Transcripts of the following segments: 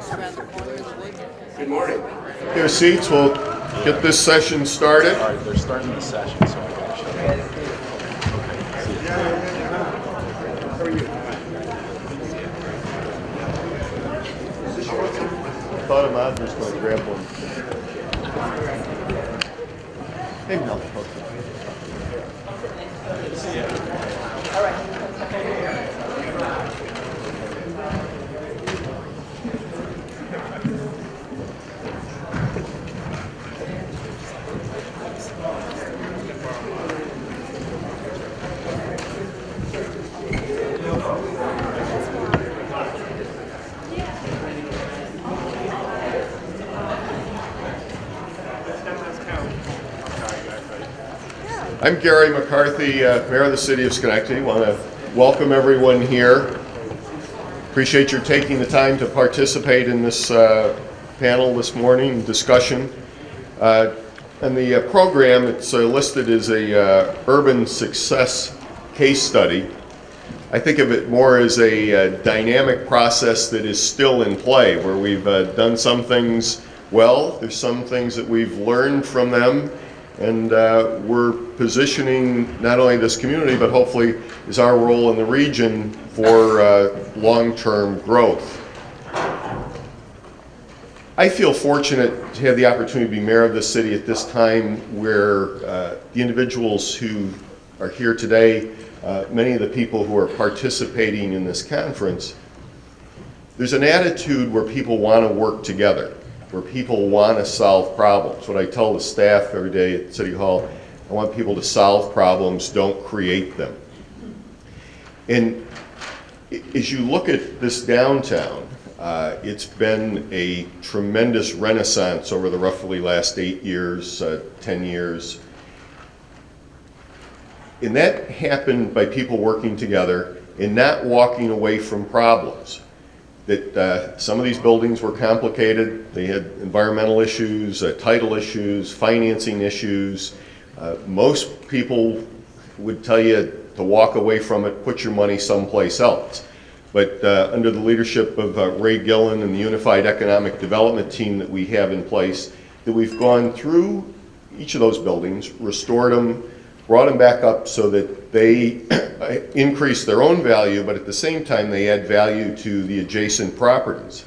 Good morning. Take your seats. We'll get this session started. All right, they're starting the session, so I gotta shut it. How are you? I thought a mod was going to grab one. Hey, no. I'm Gary McCarthy, Mayor of the City of Schenectady. I want to welcome everyone here. Appreciate your taking the time to participate in this panel this morning, discussion. And the program, it's listed as a urban success case study. I think of it more as a dynamic process that is still in play, where we've done some things well, there's some things that we've learned from them, and we're positioning not only this community, but hopefully is our role in the region for long-term growth. I feel fortunate to have the opportunity to be mayor of the city at this time where the individuals who are here today, many of the people who are participating in this conference, there's an attitude where people want to work together, where people want to solve problems. What I tell the staff every day at City Hall, I want people to solve problems, don't create them. And as you look at this downtown, it's been a tremendous renaissance over the roughly last 8 years, 10 years. And that happened by people working together and not walking away from problems. That some of these buildings were complicated. They had environmental issues, title issues, financing issues. Most people would tell you to walk away from it, put your money someplace else. But under the leadership of Ray Gillen and the Unified Economic Development team that we have in place, that we've gone through each of those buildings, restored them, brought them back up so that they increase their own value, but at the same time they add value to the adjacent properties.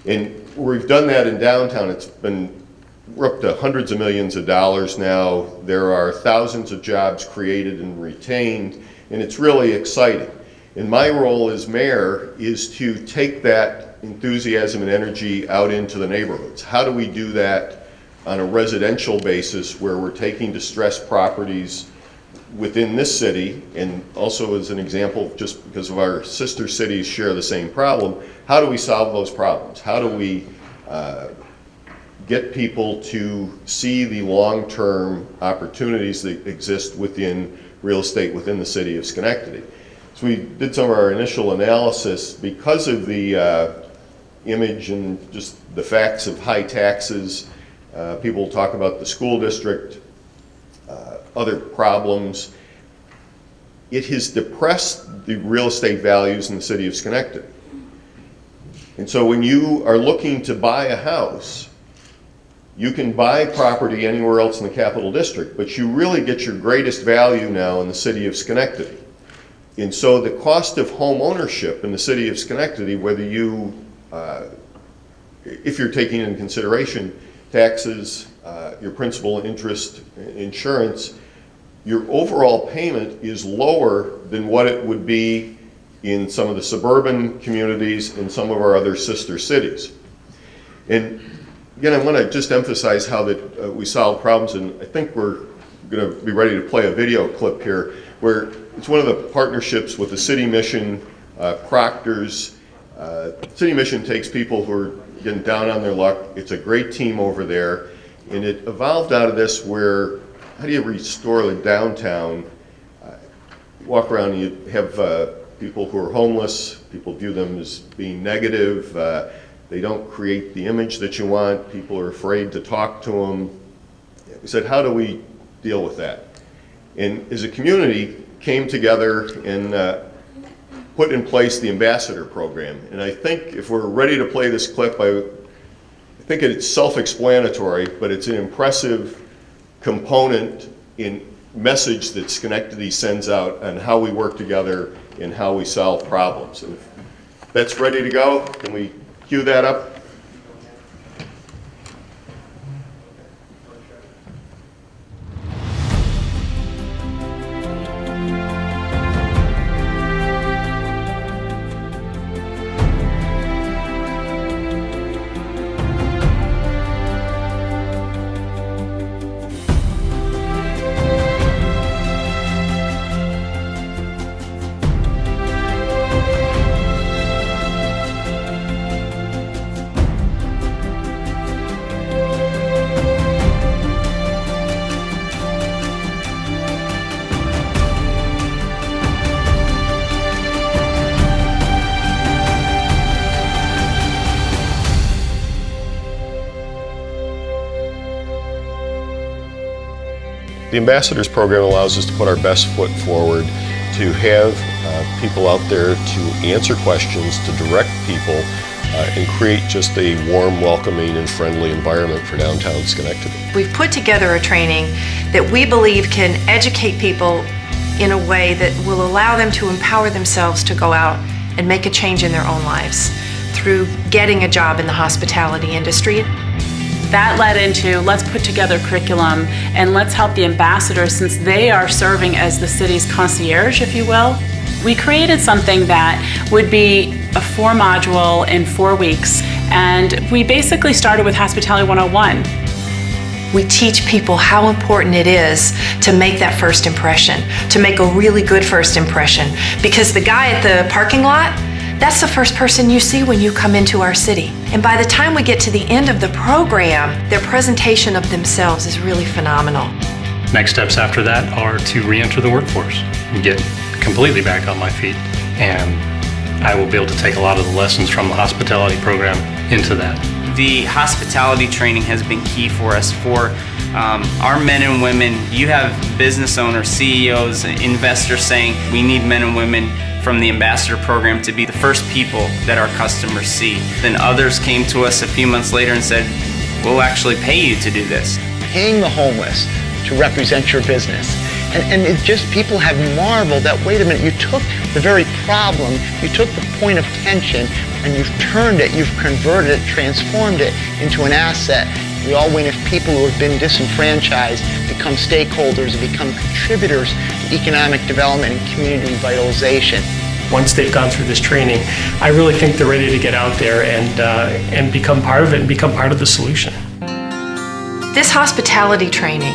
And we've done that in downtown. We're up to hundreds of millions of dollars now. There are thousands of jobs created and retained, and it's really exciting. And my role as mayor is to take that enthusiasm and energy out into the neighborhoods. How do we do that on a residential basis where we're taking distressed properties within this city, and also as an example, just because of our sister cities share the same problem, how do we solve those problems? How do we get people to see the long-term opportunities that exist within real estate within the city of Schenectady? So we did some of our initial analysis because of the image and just the facts of high taxes. People talk about the school district, other problems. It has depressed the real estate values in the city of Schenectady. And so when you are looking to buy a house, you can buy property anywhere else in the Capital District, but you really get your greatest value now in the city of Schenectady. And so the cost of home ownership in the city of Schenectady, whether you, if you're taking into consideration taxes, your principal and interest, insurance, your overall payment is lower than what it would be in some of the suburban communities and some of our other sister cities. And again, I want to just emphasize how that we solve problems, and I think we're going to be ready to play a video clip here where it's one of the partnerships with the City Mission, Proctor's. City Mission takes people who are getting down on their luck. It's a great team over there, and it evolved out of this where how do you restore the downtown? You walk around and you have people who are homeless, people view them as being negative, they don't create the image that you want, people are afraid to talk to them. We said, how do we deal with that? And as a community came together and put put in place the ambassador program. And I think if we're ready to play this clip, I think it's self-explanatory, but it's an impressive component in message that Schenectady sends out on how we work together and how we solve problems. And if that's ready to go, can we cue that up? The Ambassadors Program allows us to put our best foot forward, to have people out there to answer questions, to direct people, and create just a warm, welcoming, and friendly environment for downtown Schenectady. We've put together a training that we believe can educate people in a way that will allow them to empower themselves to go out and make a change in their own lives through getting a job in the hospitality industry. That led into, let's put together curriculum and let's help the ambassadors, since they are serving as the city's concierge, if you will. We created something that would be a 4-module in 4 weeks, and we basically started with Hospitality 101. We teach people how important it is to make that first impression, to make a really good first impression, because the guy at the parking lot, that's the first person you see when you come into our city. And by the time we get to the end of the program, their presentation of themselves is really phenomenal. Next steps after that are to re-enter the workforce and get completely back on my feet. And I will be able to take a lot of the lessons from the hospitality program into that. The hospitality training has been key for us, for our men and women. You have business owners, CEOs, investors saying we need men and women from the ambassador program to be the first people that our customers see. Then others came to us a few months later and said, we'll actually pay you to do this. Paying the homeless to represent your business. And it just, people have marveled that, wait a minute, you took the very problem, you took the point of tension, and you've turned it, you've converted it, transformed it into an asset. We all win if people who have been disenfranchised become stakeholders and become contributors to economic development and community revitalization. Once they've gone through this training, I really think they're ready to get out there and become part of it and become part of the solution. This hospitality training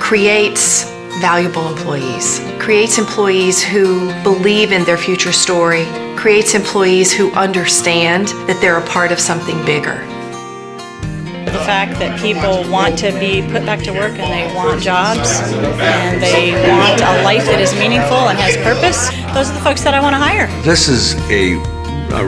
creates valuable employees, creates employees who believe in their future story, creates employees who understand that they're a part of something bigger. The fact that people want to be put back to work and they want jobs and they want a life that is meaningful and has purpose, those are the folks that I want to hire. This is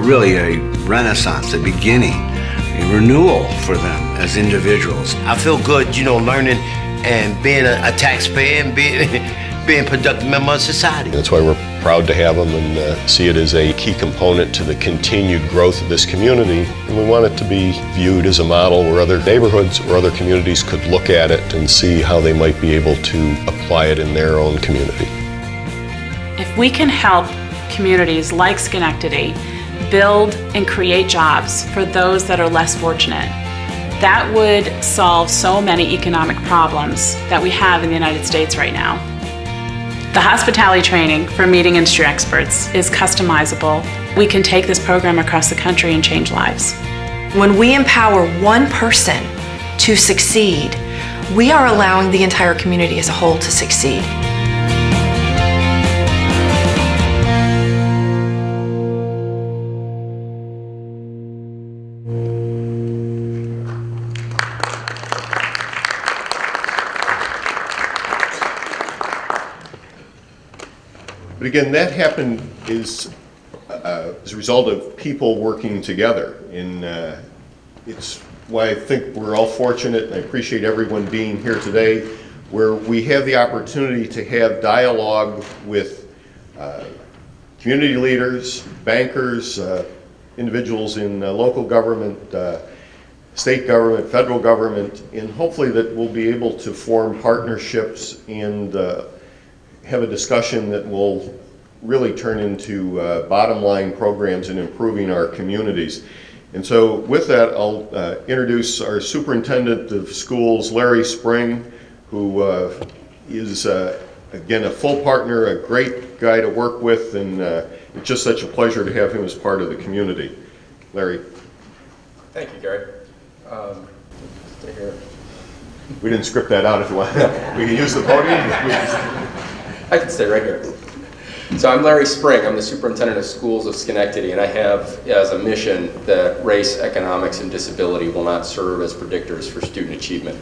really a renaissance, a beginning, a renewal for them as individuals. I feel good, learning and being a taxpayer and being a productive member of society. That's why we're proud to have them and see it as a key component to the continued growth of this community. And we want it to be viewed as a model where other neighborhoods or other communities could look at it and see how they might be able to apply it in their own community. If we can help communities like Schenectady build and create jobs for those that are less fortunate, that would solve so many economic problems that we have in the United States right now. The hospitality training for meeting industry experts is customizable. We can take this program across the country and change lives. When we empower one person to succeed, we are allowing the entire community as a whole to succeed. But again, that happened as a result of people working together. And it's why I think we're all fortunate, and I appreciate everyone being here today, where we have the opportunity to have dialogue with community leaders, bankers, individuals in local government, state government, federal government, and hopefully that we'll be able to form partnerships and have a discussion that will really turn into bottom line programs in improving our communities. And so with that, I'll introduce our superintendent of schools, Larry Spring, who is again a full partner, a great guy to work with, and it's just such a pleasure to have him as part of the community. Larry. Thank you, Gary. Stay here. We didn't script that out if you want. We can use the podium. I can stay right here. So I'm Larry Spring. I'm the superintendent of schools of Schenectady, and I have as a mission that race, economics, and disability will not serve as predictors for student achievement.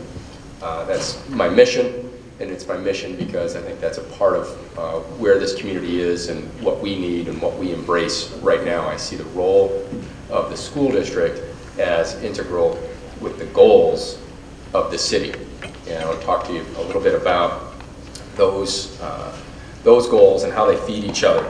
That's my mission, and it's my mission because I think that's a part of where this community is and what we need and what we embrace right now. I see the role of the school district as integral with the goals of the city. And I'll talk to you a little bit about those goals and how they feed each other.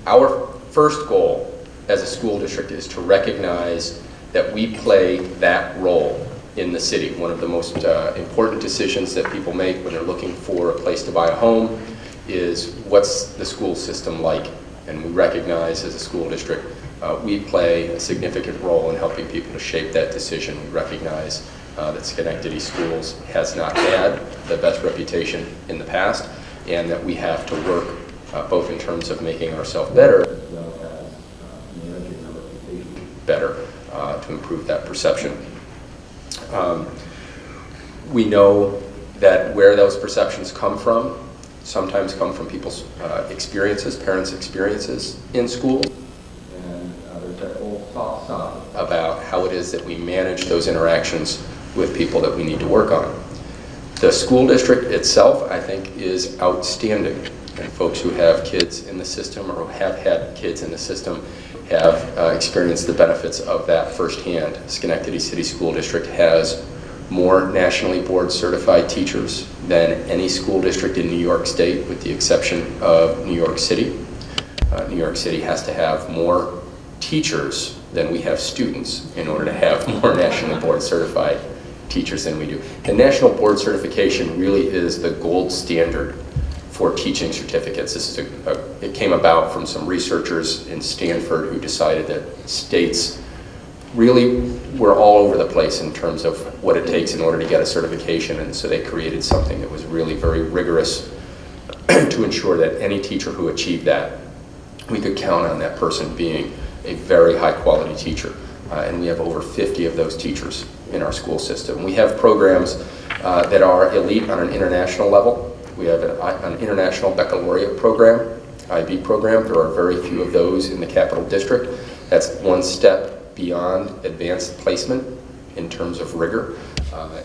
Our first goal as a school district is to recognize that we play that role in the city. One of the most important decisions that people make when they're looking for a place to buy a home is what's the school system like? And we recognize as a school district we play a significant role in helping people to shape that decision. We recognize that Schenectady Schools has not had the best reputation in the past, and that we have to work both in terms of making ourselves better as well as managing our reputation better to improve that perception. We know that where those perceptions come from sometimes come from people's experiences, parents' experiences in schools. And there's that whole soft side about how it is that we manage those interactions with people that we need to work on. The school district itself, I think, is outstanding. And folks who have kids in the system or who have had kids in the system have experienced the benefits of that firsthand. Schenectady City School District has more nationally board certified teachers than any school district in New York State, with the exception of New York City. New York City has to have more teachers than we have students in order to have more nationally board certified teachers than we do. And national board certification really is the gold standard for teaching certificates. This is it came about from some researchers in Stanford who decided that states really were all over the place in terms of what it takes in order to get a certification, and so they created something that was really very rigorous to ensure that any teacher who achieved that, we could count on that person being a very high quality teacher. And we have over 50 of those teachers in our school system. We have programs that are elite on an international level. We have an international baccalaureate program, IB program. There are very few of those in the Capital District. That's one step beyond advanced placement in terms of rigor.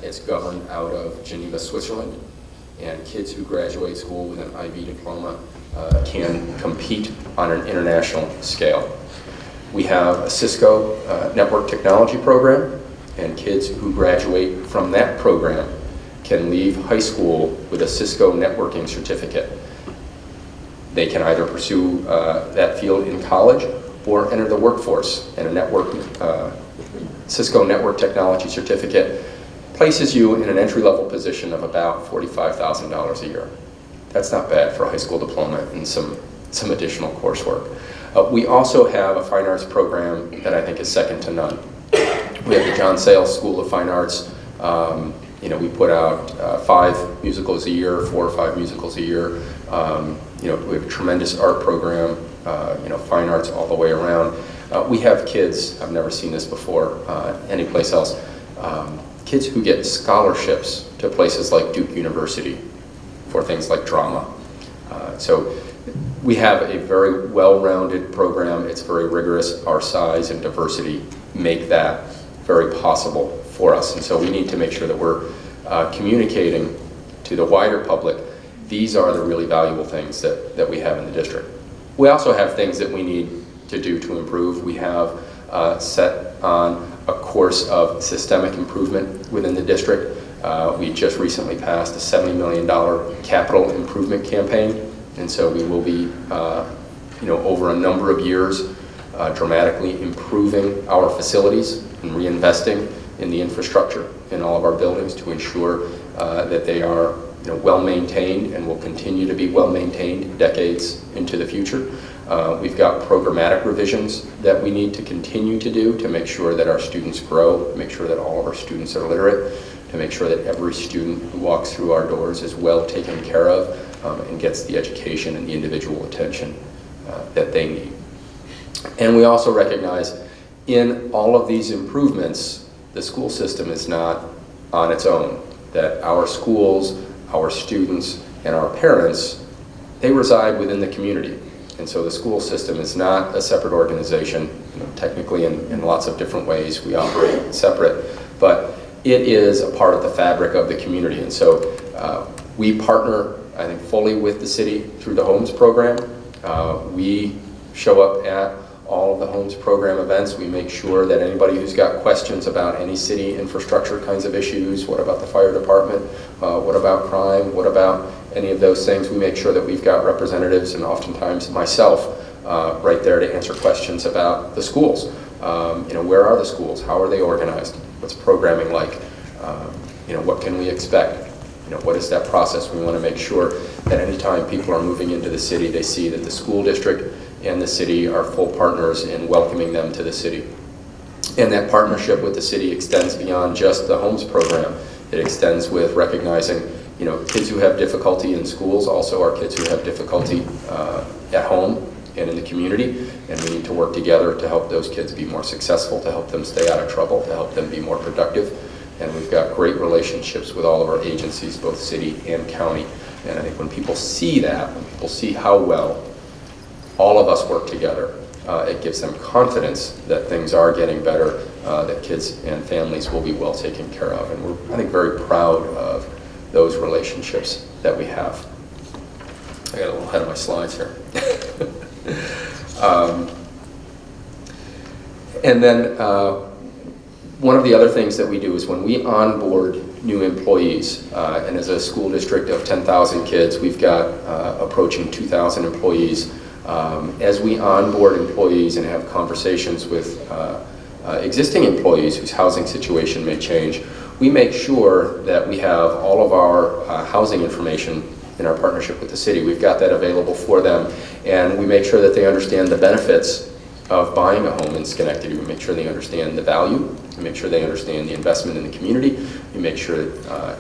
It's governed out of Geneva, Switzerland. And kids who graduate school with an IB diploma can compete on an international scale. We have a Cisco network technology program, and kids who graduate from that program can leave high school with a Cisco networking certificate. They can either pursue that field in college or enter the workforce, and a Cisco network technology certificate places you in an entry-level position of about $45,000 a year. That's not bad for a high school diploma and some additional coursework. We also have a fine arts program that I think is second to none. We have the John Sayles School of Fine Arts. We put out 5 musicals a year, 4 or 5 musicals a year. We have a tremendous art program, fine arts all the way around. We have kids, I've never seen this before anyplace else, kids who get scholarships to places like Duke University for things like drama. So we have a very well-rounded program. It's very rigorous. Our size and diversity make that very possible for us. And so we need to make sure that we're communicating to the wider public, these are the really valuable things that we have in the district. We also have things that we need to do to improve. We have set on a course of systemic improvement within the district. We just recently passed a $70 million capital improvement campaign, and so we will be over a number of years, dramatically improving our facilities and reinvesting in the infrastructure in all of our buildings to ensure that they are well maintained and will continue to be well maintained decades into the future. We've got programmatic revisions that we need to continue to do to make sure that our students grow, to make sure that all of our students are literate, to make sure that every student who walks through our doors is well taken care of and gets the education and the individual attention that they need. And we also recognize in all of these improvements, the school system is not on its own, that our schools, our students, and our parents, they reside within the community. And so the school system is not a separate organization. Technically, in lots of different ways, we operate separate, but it is a part of the fabric of the community. And so we partner, I think, fully with the city through the H.O.M.E.S program. We show up at all of the H.O.M.E.S program events. We make sure that anybody who's got questions about any city infrastructure kinds of issues, what about the fire department, what about crime, what about any of those things, we make sure that we've got representatives, and oftentimes myself, right there to answer questions about the schools. Where are the schools? How are they organized? What's programming like? What can we expect? What is that process? We want to make sure that anytime people are moving into the city, they see that the school district and the city are full partners in welcoming them to the city. And that partnership with the city extends beyond just the H.O.M.E.S program. It extends with recognizing, kids who have difficulty in schools also are kids who have difficulty at home and in the community, and we need to work together to help those kids be more successful, to help them stay out of trouble, to help them be more productive. And we've got great relationships with all of our agencies, both city and county. And I think when people see that, when people see how well all of us work together, it gives them confidence that things are getting better, that kids and families will be well taken care of. And we're, I think, very proud of those relationships that we have. I got a little ahead of my slides here. And then one of the other things that we do is when we onboard new employees, and as a school district of 10,000 kids, we've got approaching 2,000 employees. As we onboard employees and have conversations with existing employees whose housing situation may change, we make sure that we have all of our housing information in our partnership with the city. We've got that available for them, and we make sure that they understand the benefits of buying a home in Schenectady. We make sure they understand the value. We make sure they understand the investment in the community. We make sure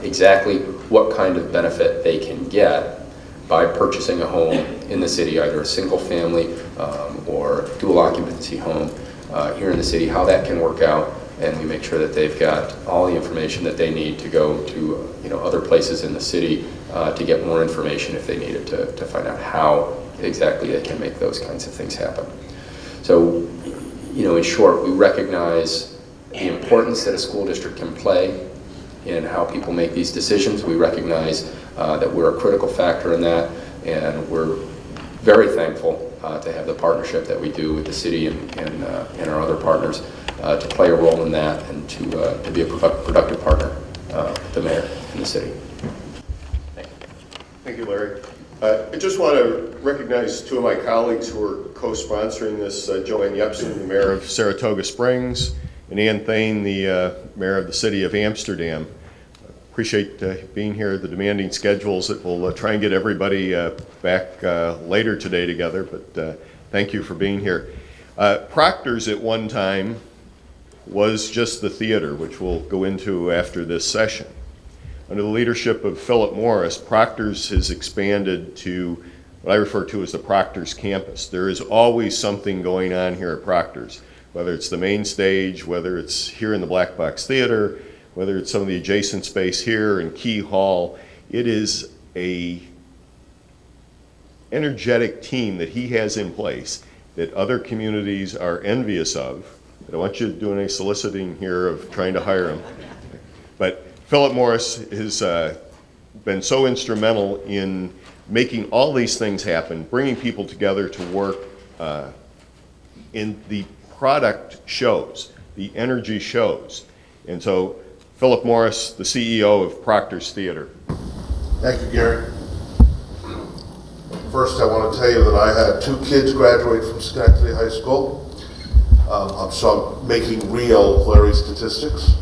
exactly what kind of benefit they can get by purchasing a home in the city, either a single family or dual occupancy home here in the city, how that can work out. And we make sure that they've got all the information that they need to go to other places in the city to get more information if they need it to find out how exactly they can make those kinds of things happen. So, in short, we recognize the importance that a school district can play in how people make these decisions. We recognize that we're a critical factor in that, and we're very thankful to have the partnership that we do with the city and our other partners to play a role in that and to be a productive partner with the mayor and the city. Thank you. Thank you, Larry. I just want to recognize two of my colleagues who are co-sponsoring this, Joanne Yepsen, the mayor of Saratoga Springs, and Ann Thane, the mayor of the city of Amsterdam. Appreciate being here, the demanding schedules that we'll try and get everybody back later today together, but thank you for being here. Proctor's at one time was just the theater, which we'll go into after this session. Under the leadership of Philip Morris, Proctor's has expanded to what I refer to as the Proctor's campus. There is always something going on here at Proctor's, whether it's the main stage, whether it's here in the Black Box Theater, whether it's some of the adjacent space here in Key Hall. It is a energetic team that he has in place that other communities are envious of. I don't want you doing any soliciting here of trying to hire him. But Philip Morris has been so instrumental in making all these things happen, bringing people together to work in the product shows, the energy shows. And so Philip Morris, the CEO of Proctor's Theater. Thank you, Gary. First, I want to tell you that I had 2 kids graduate from Schenectady High School. So I'm making real Larry statistics.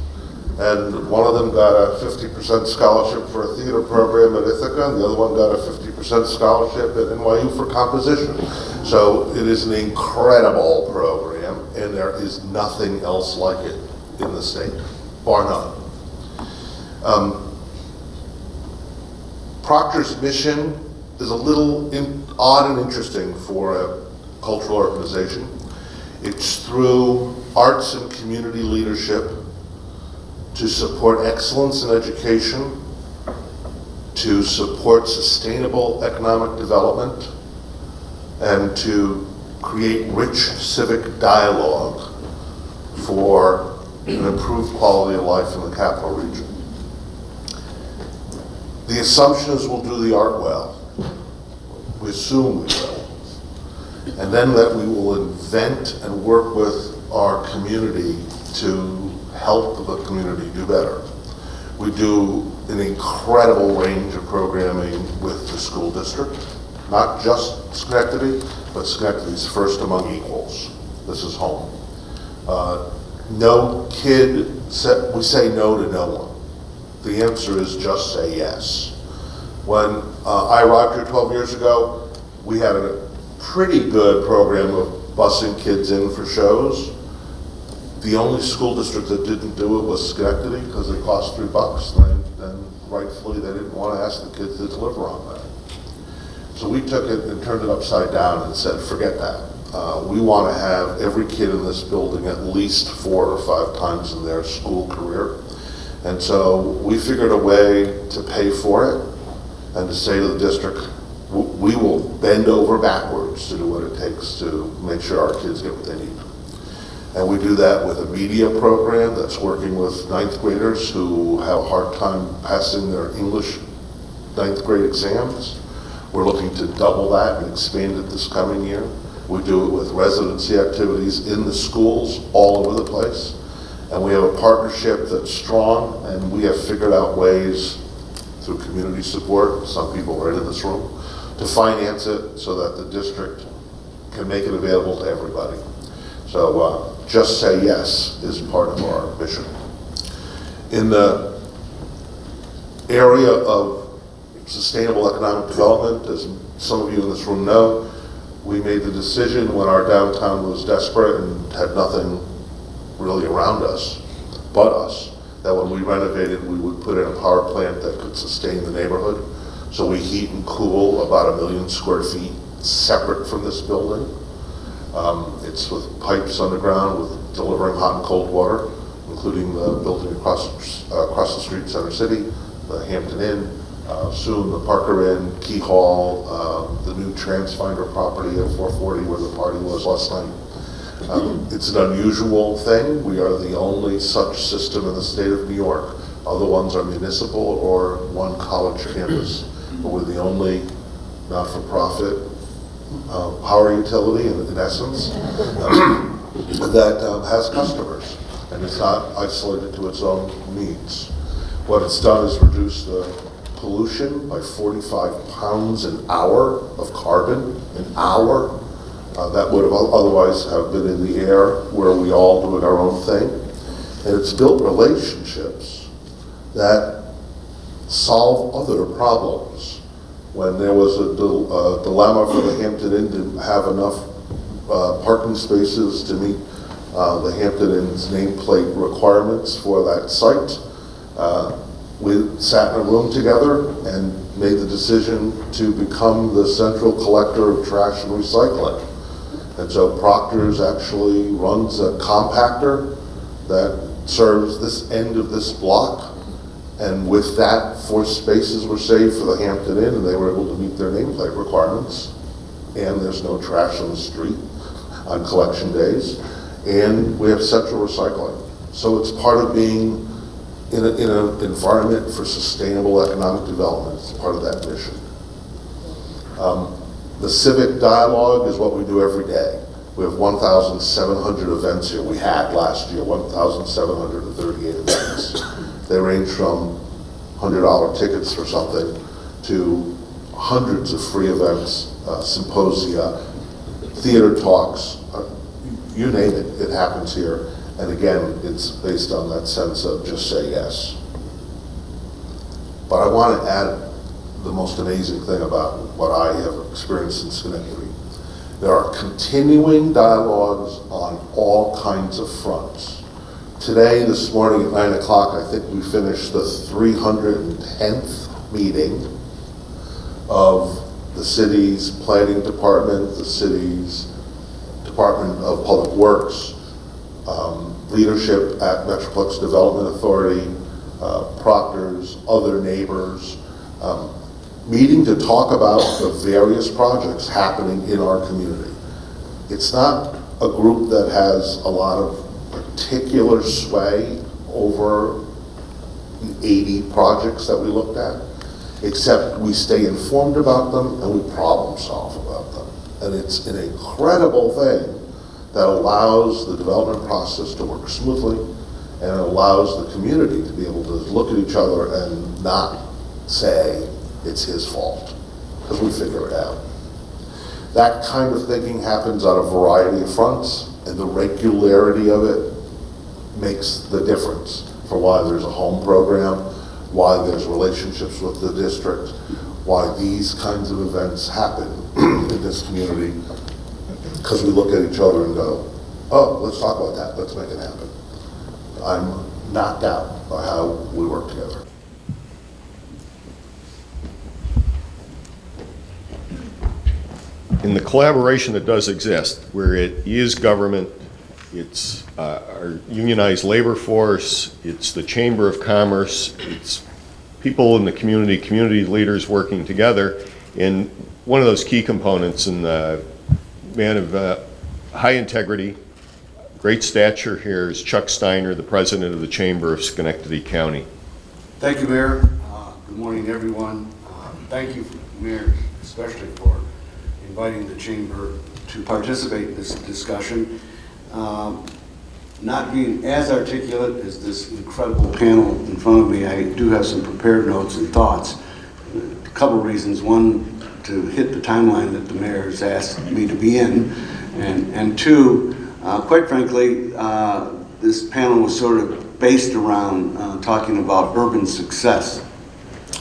And one of them got a 50% scholarship for a theater program at Ithaca, and the other one got a 50% scholarship at NYU for composition. So it is an incredible program, and there is nothing else like it in the state, bar none. Proctor's mission is a little odd and interesting for a cultural organization. It's through arts and community leadership to support excellence in education, to support sustainable economic development, and to create rich civic dialogue for an improved quality of life in the capital region. The assumption is we'll do the art well. We assume we will. And then that we will invent and work with our community to help the community do better. We do an incredible range of programming with the school district, not just Schenectady, but Schenectady's first among equals. This is home. No kid, we say no to no one. The answer is just say yes. When I arrived here 12 years ago, we had a pretty good program of busing kids in for shows. The only school district that didn't do it was Schenectady because it cost $3, and rightfully they didn't want to ask the kids to deliver on that. So we took it and turned it upside down and said, forget that. We want to have every kid in this building at least 4 or 5 times in their school career. And so we figured a way to pay for it and to say to the district, we will bend over backwards to do what it takes to make sure our kids get what they need. And we do that with a media program that's working with 9th graders who have a hard time passing their English 9th grade exams. We're looking to double that and expand it this coming year. We do it with residency activities in the schools all over the place. And we have a partnership that's strong, and we have figured out ways through community support, some people right in this room, to finance it so that the district can make it available to everybody. So just say yes is part of our mission. In the area of sustainable economic development, as some of you in this room know, we made the decision when our downtown was desperate and had nothing really around us but us, that when we renovated, we would put in a power plant that could sustain the neighborhood. So we heat and cool about 1 million square feet separate from this building. It's with pipes underground with delivering hot and cold water, including the building across the street, Center City, the Hampton Inn, soon the Parker Inn, Key Hall, the new TransFinder property at 440 where the party was last night. It's an unusual thing. We are the only such system in the state of New York. Other ones are municipal or one college campus. But we're the only not-for-profit power utility, in essence, that has customers. And it's not isolated to its own needs. What it's done is reduce the pollution by 45 pounds an hour of carbon, an hour. That would have otherwise have been in the air where we all doing our own thing. And it's built relationships that solve other problems. When there was a dilemma for the Hampton Inn to have enough parking spaces to meet the Hampton Inn's nameplate requirements for that site, we sat in a room together and made the decision to become the central collector of trash and recycling. And so Proctor's actually runs a compactor that serves this end of this block. And with that, 4 spaces were saved for the Hampton Inn, and they were able to meet their nameplate requirements. And there's no trash on the street on collection days. And we have central recycling. So it's part of being in an environment for sustainable economic development. It's part of that mission. The civic dialogue is what we do every day. We have 1,700 events here. We had last year 1,738 events. They range from $100 tickets for something to hundreds of free events, symposia, theater talks, you name it, it happens here. And again, it's based on that sense of just say yes. But I want to add the most amazing thing about what I have experienced in Schenectady. There are continuing dialogues on all kinds of fronts. Today, this morning at 9 o'clock, I think we finished the 310th meeting of the city's planning department, the city's Department of Public Works, leadership at Metroplex Development Authority, proctors, other neighbors, meeting to talk about the various projects happening in our community. It's not a group that has a lot of particular sway over the 80 projects that we looked at, except we stay informed about them and we problem solve about them. And it's an incredible thing that allows the development process to work smoothly, and it allows the community to be able to look at each other and not say it's his fault, because we figure it out. That kind of thinking happens on a variety of fronts, and the regularity of it makes the difference for why there's a home program, why there's relationships with the district, why these kinds of events happen in this community, because we look at each other and go, oh, let's talk about that, let's make it happen. I'm knocked out by how we work together. In the collaboration that does exist, where it is government, it's our unionized labor force, it's the Chamber of Commerce, it's people in the community leaders working together, and one of those key components, and the man of high integrity, great stature here, is Chuck Steiner, the president of the Chamber of Schenectady County. Thank you, Mayor. Good morning, everyone. Thank you, Mayor, especially for inviting the Chamber to participate in this discussion. Not being as articulate as this incredible panel in front of me, I do have some prepared notes and thoughts. A couple of reasons. One, to hit the timeline that the Mayor has asked me to be in, and two, quite frankly, this panel was sort of based around talking about urban success.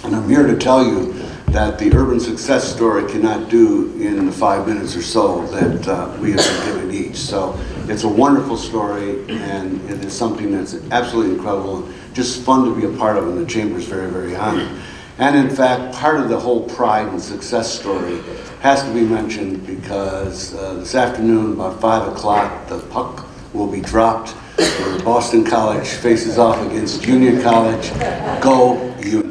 And I'm here to tell you that the urban success story cannot do in the 5 minutes or so that we have been given each. So it's a wonderful story, and it is something that's absolutely incredible, and just fun to be a part of, and the Chamber is very, very honored. And in fact, part of the whole pride and success story has to be mentioned because this afternoon, about 5 o'clock, the puck will be dropped where Boston College faces off against Union College. Go Union.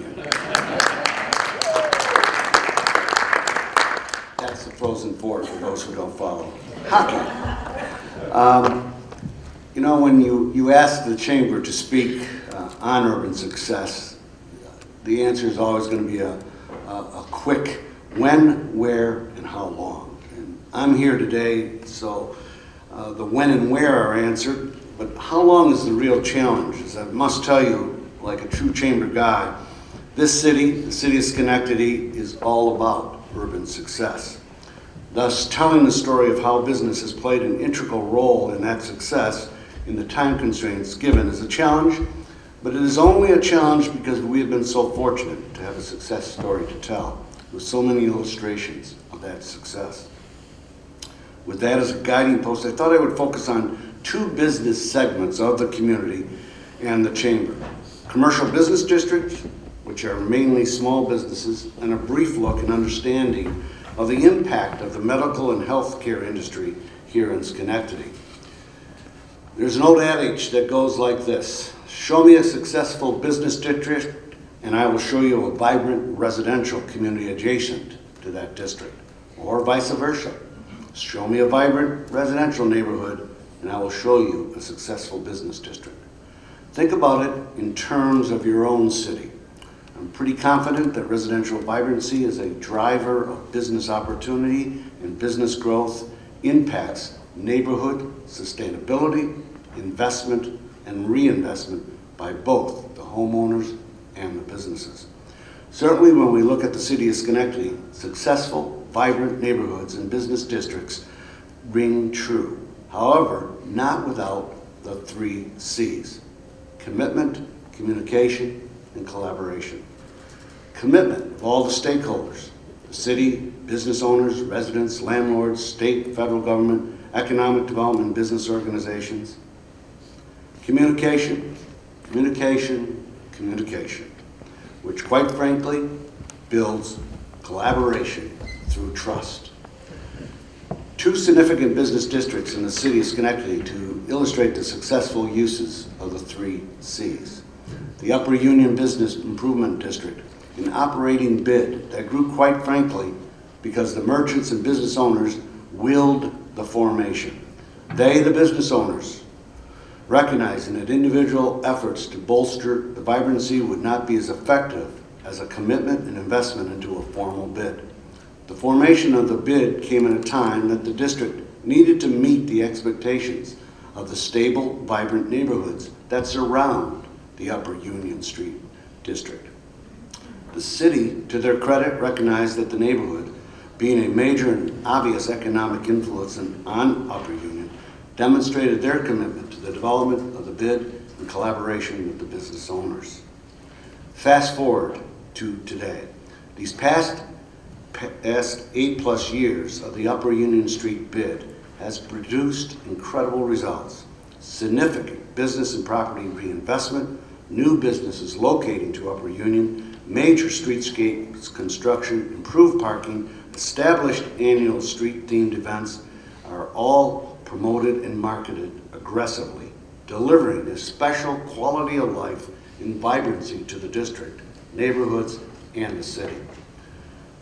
That's the Frozen Four for those who don't follow hockey. You know, when you ask the Chamber to speak on urban success, the answer is always going to be a quick when, where, and how long. And I'm here today, so the when and where are answered, but how long is the real challenge? As I must tell you, like a true Chamber guy, this city, the city of Schenectady, is all about urban success. Thus, telling the story of how business has played an integral role in that success in the time constraints given is a challenge, but it is only a challenge because we have been so fortunate to have a success story to tell, with so many illustrations of that success. With that as a guiding post, I thought I would focus on two business segments of the community and the Chamber. Commercial business districts, which are mainly small businesses, and a brief look and understanding of the impact of the medical and healthcare industry here in Schenectady. There's an old adage that goes like this: show me a successful business district and I will show you a vibrant residential community adjacent to that district, or vice versa. Show me a vibrant residential neighborhood and I will show you a successful business district. Think about it in terms of your own city. I'm pretty confident that residential vibrancy is a driver of business opportunity and business growth, impacts neighborhood sustainability, investment, and reinvestment by both the homeowners and the businesses. Certainly when we look at the city of Schenectady, successful, vibrant neighborhoods and business districts ring true. However, not without the 3 C's: commitment, communication, and collaboration. Commitment of all the stakeholders, the city, business owners, residents, landlords, state, federal government, economic development, and business organizations. Communication, communication, communication, which quite frankly builds collaboration through trust. 2 significant business districts in the city of Schenectady to illustrate the successful uses of the 3 C's. The Upper Union Business Improvement District, an operating bid that grew quite frankly because the merchants and business owners willed the formation. They, the business owners, recognizing that individual efforts to bolster the vibrancy would not be as effective as a commitment and investment into a formal bid. The formation of the bid came at a time that the district needed to meet the expectations of the stable, vibrant neighborhoods that surround the Upper Union Street district. The city, to their credit, recognized that the neighborhood, being a major and obvious economic influence on Upper Union, demonstrated their commitment to the development of the bid in collaboration with the business owners. Fast forward to today. These past 8+ years of the Upper Union Street bid has produced incredible results. Significant business and property reinvestment, new businesses locating to Upper Union, major streetscapes construction, improved parking, established annual street-themed events are all promoted and marketed aggressively, delivering a special quality of life and vibrancy to the district, neighborhoods, and the city.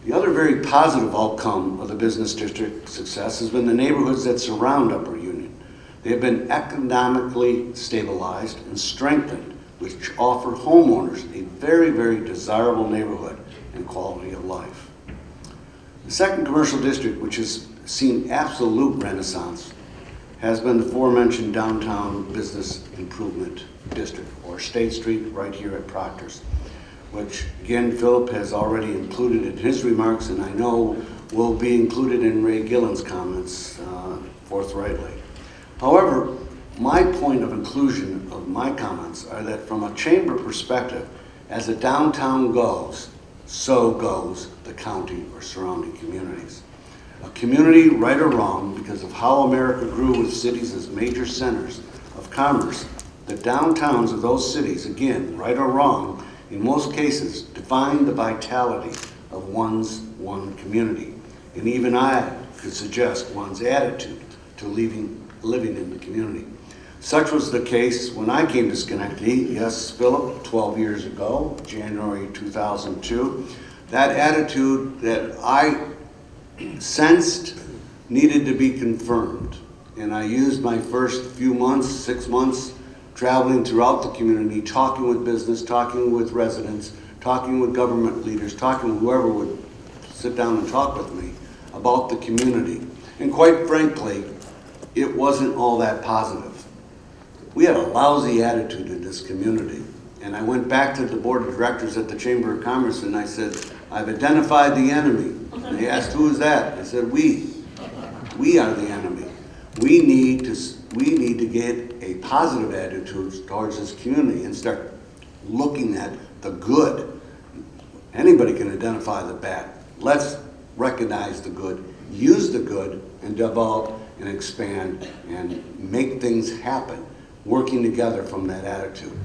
The other very positive outcome of the business district success has been the neighborhoods that surround Upper Union. They have been economically stabilized and strengthened, which offer homeowners a very, very desirable neighborhood and quality of life. The second commercial district, which has seen absolute renaissance, has been the aforementioned Downtown Business Improvement District, or State Street, right here at Proctor's, which again Philip has already included in his remarks, and I know will be included in Ray Gillen's comments forthrightly. However, my point of inclusion of my comments are that from a chamber perspective, as the downtown goes, so goes the county or surrounding communities. A community, right or wrong, because of how America grew with cities as major centers of commerce, the downtowns of those cities, again, right or wrong, in most cases, define the vitality of one community. And even I could suggest one's attitude to living in the community. Such was the case when I came to Schenectady, yes, Philip, 12 years ago, January 2002. That attitude that I sensed needed to be confirmed. And I used my first few months, 6 months, traveling throughout the community, talking with business, talking with residents, talking with government leaders, talking with whoever would sit down and talk with me about the community. And quite frankly, it wasn't all that positive. We had a lousy attitude in this community. And I went back to the board of directors at the Chamber of Commerce and I said, I've identified the enemy. And they asked, who is that? I said, we. We are the enemy. We need to get a positive attitude towards this community and start looking at the good. Anybody can identify the bad. Let's recognize the good, use the good, and develop and expand and make things happen, working together from that attitude.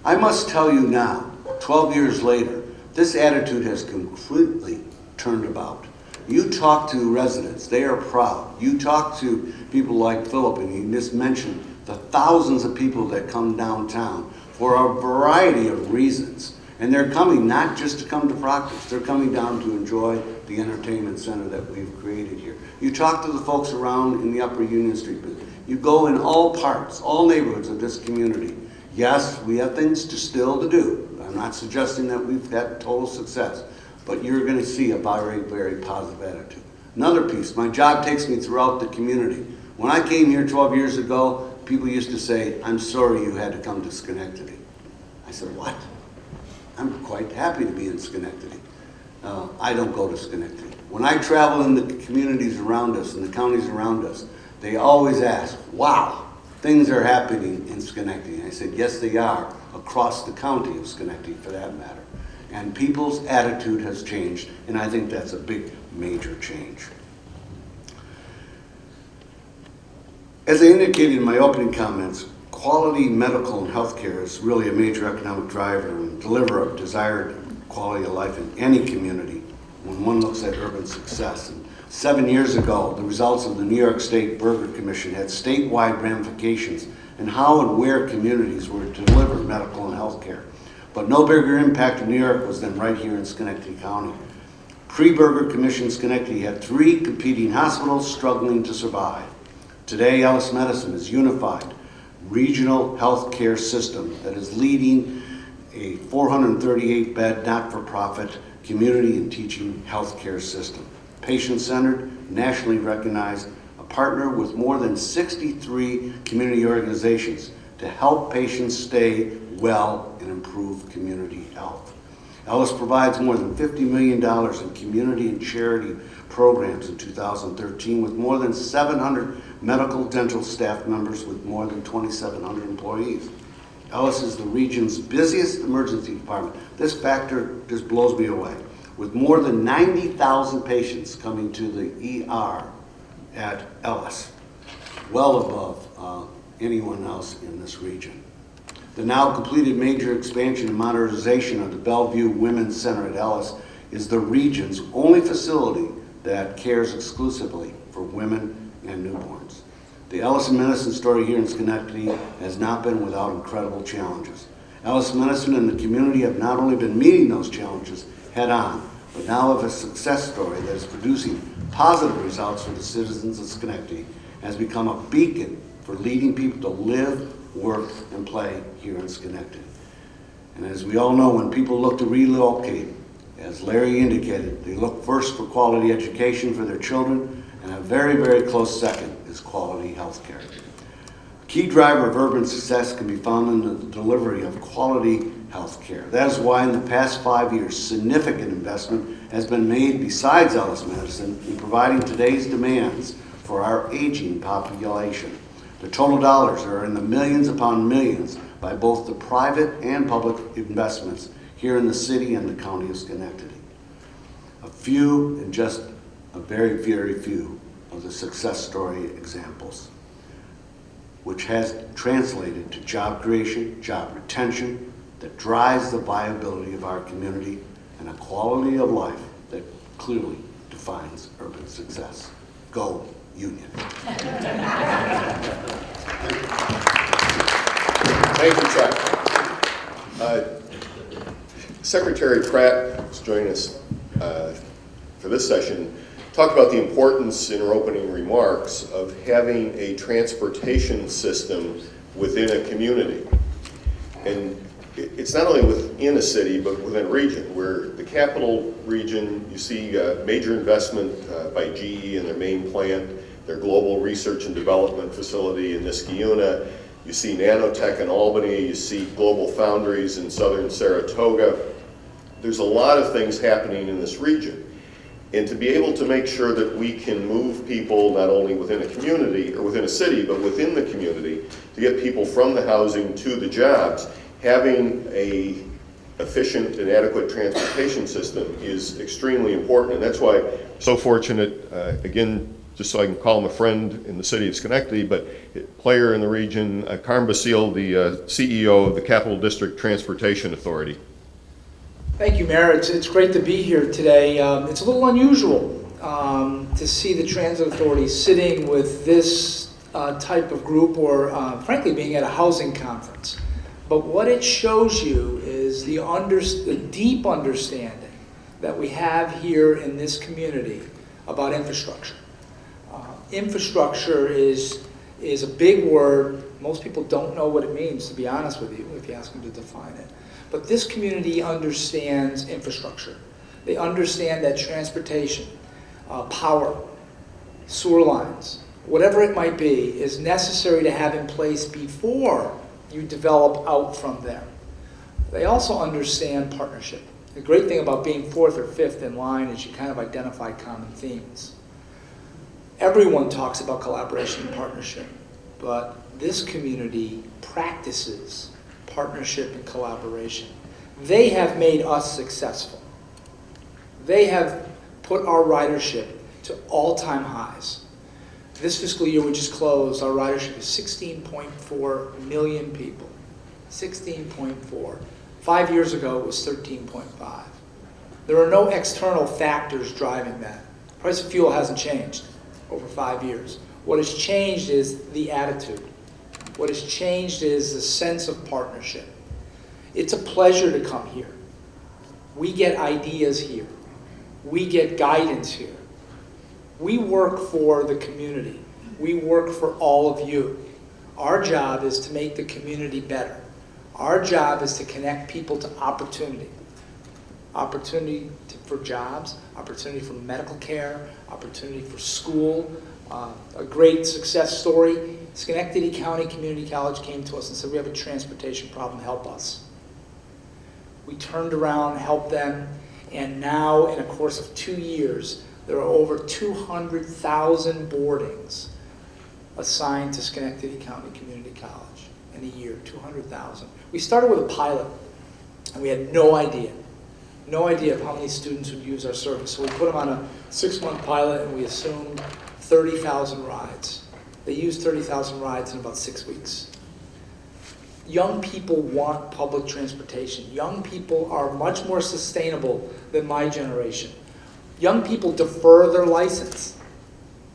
I must tell you now, 12 years later, this attitude has completely turned about. You talk to residents, they are proud. You talk to people like Philip, and he just mentioned the thousands of people that come downtown for a variety of reasons. And they're coming not just to come to Proctor's, they're coming down to enjoy the entertainment center that we've created here. You talk to the folks around in the Upper Union Street. You go in all parts, all neighborhoods of this community. Yes, we have things still to do. I'm not suggesting that we've had total success, but you're going to see a very, very positive attitude. Another piece, my job takes me throughout the community. When I came here 12 years ago, people used to say, I'm sorry you had to come to Schenectady. I said, what? I'm quite happy to be in Schenectady. I don't go to Schenectady. When I travel in the communities around us and the counties around us, they always ask, wow, things are happening in Schenectady. And I said, yes, they are, across the county of Schenectady for that matter. And people's attitude has changed, and I think that's a big, major change. As I indicated in my opening comments, quality medical and health care is really a major economic driver and deliverer of desired quality of life in any community when one looks at urban success. And 7 years ago, the results of the New York State Burger Commission had statewide ramifications in how and where communities were to deliver medical and health care. But no bigger impact in New York was than right here in Schenectady County. Pre-Burger Commission, Schenectady had 3 competing hospitals struggling to survive. Today, H.O.M.E.S Medicine is unified regional health care system that is leading a 438-bed not-for-profit community and teaching health care system. Patient-centered, nationally recognized, a partner with more than 63 community organizations to help patients stay well and improve community health. H.O.M.E.S provides more than $50 million in community and charity programs in 2013 with more than 700 medical dental staff members with more than 2,700 employees. H.O.M.E.S is the region's busiest emergency department. This factor just blows me away. With more than 90,000 patients coming to the ER at H.O.M.E.S, well above anyone else in this region. The now completed major expansion and modernization of the Bellevue Women's Center at H.O.M.E.S is the region's only facility that cares exclusively for women and newborns. The H.O.M.E.S Medicine story here in Schenectady has not been without incredible challenges. H.O.M.E.S Medicine and the community have not only been meeting those challenges head on, but now have a success story that is producing positive results for the citizens of Schenectady, has become a beacon for leading people to live, work, and play here in Schenectady. And as we all know, when people look to relocate, as Larry indicated, they look first for quality education for their children, and a very, very close second is quality health care. A key driver of urban success can be found in the delivery of quality health care. That is why in the past 5 years, significant investment has been made besides H.O.M.E.S Medicine in providing today's demands for our aging population. The total dollars are in the millions upon millions by both the private and public investments here in the city and the county of Schenectady. A few, and just a very, very few, of the success story examples, which has translated to job creation, job retention, that drives the viability of our community, and a quality of life that clearly defines urban success. Go Union. Thank you, Chuck. Secretary Pratt is joining us for this session. Talked about the importance in her opening remarks of having a transportation system within a community. And it's not only within a city, but within a region, where the capital region, you see major investment by GE in their main plant, their global research and development facility in Niskayuna. You see nanotech in Albany, you see global foundries in southern Saratoga. There's a lot of things happening in this region. And to be able to make sure that we can move people not only within a community or within a city, but within the community, to get people from the housing to the jobs, having a efficient and adequate transportation system is extremely important. And that's why I'm so fortunate, again, just so I can call him a friend in the city of Schenectady, but player in the region, Carm Basile, the CEO of the Capital District Transportation Authority. Thank you, Mayor. It's great to be here today. It's a little unusual to see the Transit Authority sitting with this type of group, or frankly being at a housing conference. But what it shows you is the deep understanding that we have here in this community about infrastructure. Infrastructure is a big word. Most people don't know what it means, to be honest with you, if you ask them to define it. But this community understands infrastructure. They understand that transportation, power, sewer lines, whatever it might be, is necessary to have in place before you develop out from there. They also understand partnership. The great thing about being fourth or fifth in line is you kind of identify common themes. Everyone talks about collaboration and partnership, but this community practices partnership and collaboration. They have made us successful. They have put our ridership to all-time highs. This fiscal year we just closed, our ridership is 16.4 million people. 16.4. 5 years ago it was 13.5. There are no external factors driving that. Price of fuel hasn't changed over 5 years. What has changed is the attitude. What has changed is the sense of partnership. It's a pleasure to come here. We get ideas here. We get guidance here. We work for the community. We work for all of you. Our job is to make the community better. Our job is to connect people to opportunity. Opportunity for jobs, opportunity for medical care, opportunity for school. A great success story, Schenectady County Community College came to us and said, we have a transportation problem, help us. We turned around, helped them, and now in a course of 2 years, there are over 200,000 boardings assigned to Schenectady County Community College in a year, 200,000. We started with a pilot, and we had no idea of how many students would use our service. So we put them on a 6-month pilot, and we assumed 30,000 rides. They used 30,000 rides in about 6 weeks. Young people want public transportation. Young people are much more sustainable than my generation. Young people defer their license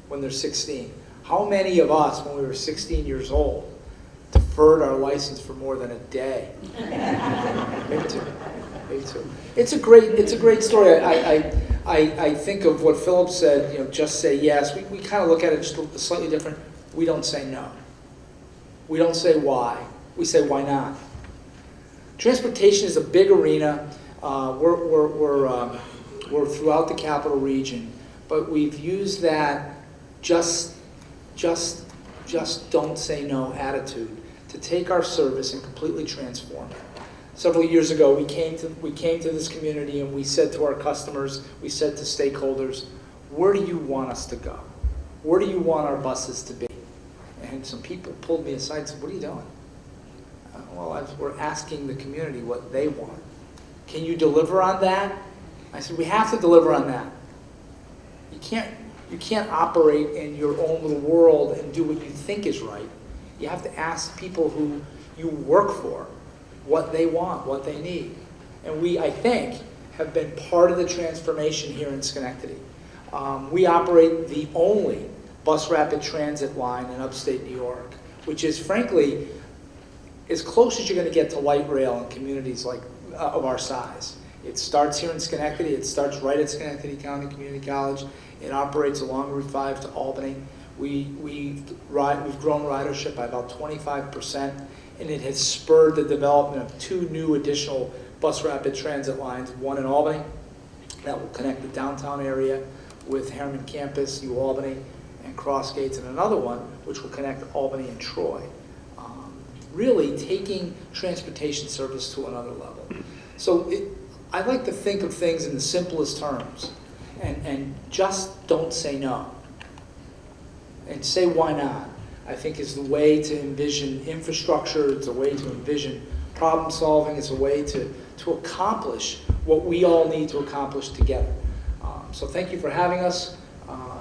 when they're 16. How many of us, when we were 16 years old, deferred our license for more than a day? Maybe two. Maybe two. It's a great story. I think of what Philip said, just say yes. We kind of look at it just slightly different. We don't say no. We don't say why. We say why not. Transportation is a big arena. We're throughout the capital region, but we've used that just don't say no attitude to take our service and completely transform it. Several years ago, we came to this community and we said to our customers, we said to stakeholders, where do you want us to go? Where do you want our buses to be? And some people pulled me aside and said, what are you doing? We're asking the community what they want. Can you deliver on that? I said, we have to deliver on that. You can't operate in your own little world and do what you think is right. You have to ask people who you work for what they want, what they need. And we, I think, have been part of the transformation here in Schenectady. We operate the only bus rapid transit line in upstate New York, which is frankly as close as you're going to get to light rail in communities like of our size. It starts here in Schenectady. It starts right at Schenectady County Community College. It operates along Route 5 to Albany. We've grown ridership by about 25%, and it has spurred the development of 2 new additional bus rapid transit lines, one in Albany that will connect the downtown area with Harriman Campus, New Albany, and Cross Gates, and another one which will connect Albany and Troy. Really taking transportation service to another level. So I like to think of things in the simplest terms and just don't say no. And say why not, I think is the way to envision infrastructure, it's a way to envision problem solving, it's a way to accomplish what we all need to accomplish together. So thank you for having us.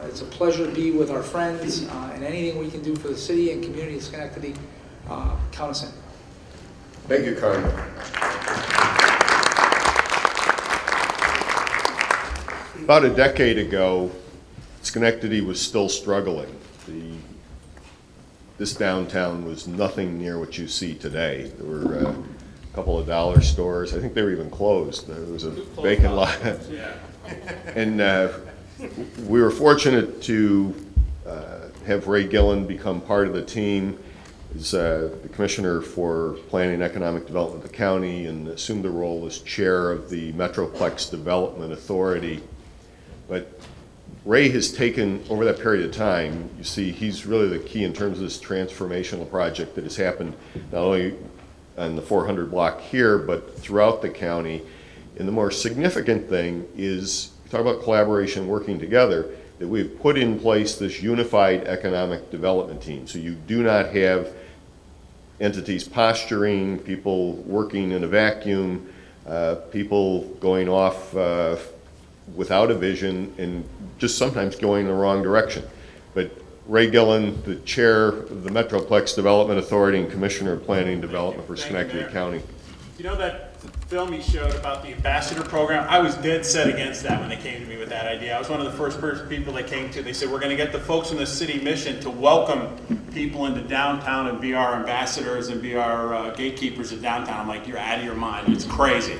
It's a pleasure to be with our friends, and anything we can do for the city and community of Schenectady, count us in. Thank you, Carl. About a decade ago, Schenectady was still struggling. This downtown was nothing near what you see today. There were a couple of dollar stores. I think they were even closed. There was a vacant lot. And we were fortunate to have Ray Gillen become part of the team. He's the Commissioner for Planning and Economic Development of the county and assumed the role as chair of the Metroplex Development Authority. But Ray has taken, over that period of time, you see, he's really the key in terms of this transformational project that has happened not only on the 400 block here, but throughout the county. And the more significant thing is, talk about collaboration, working together, that we've put in place this unified economic development team. So you do not have entities posturing, people working in a vacuum, people going off without a vision and just sometimes going in the wrong direction. But Ray Gillen, the chair of the Metroplex Development Authority and Commissioner of Planning and Development for Schenectady County. You know that film he showed about the ambassador program? I was dead set against that when they came to me with that idea. I was one of the first people they came to. They said, we're going to get the folks from the city mission to welcome people into downtown and be our ambassadors and be our gatekeepers of downtown. I'm like, you're out of your mind. It's crazy.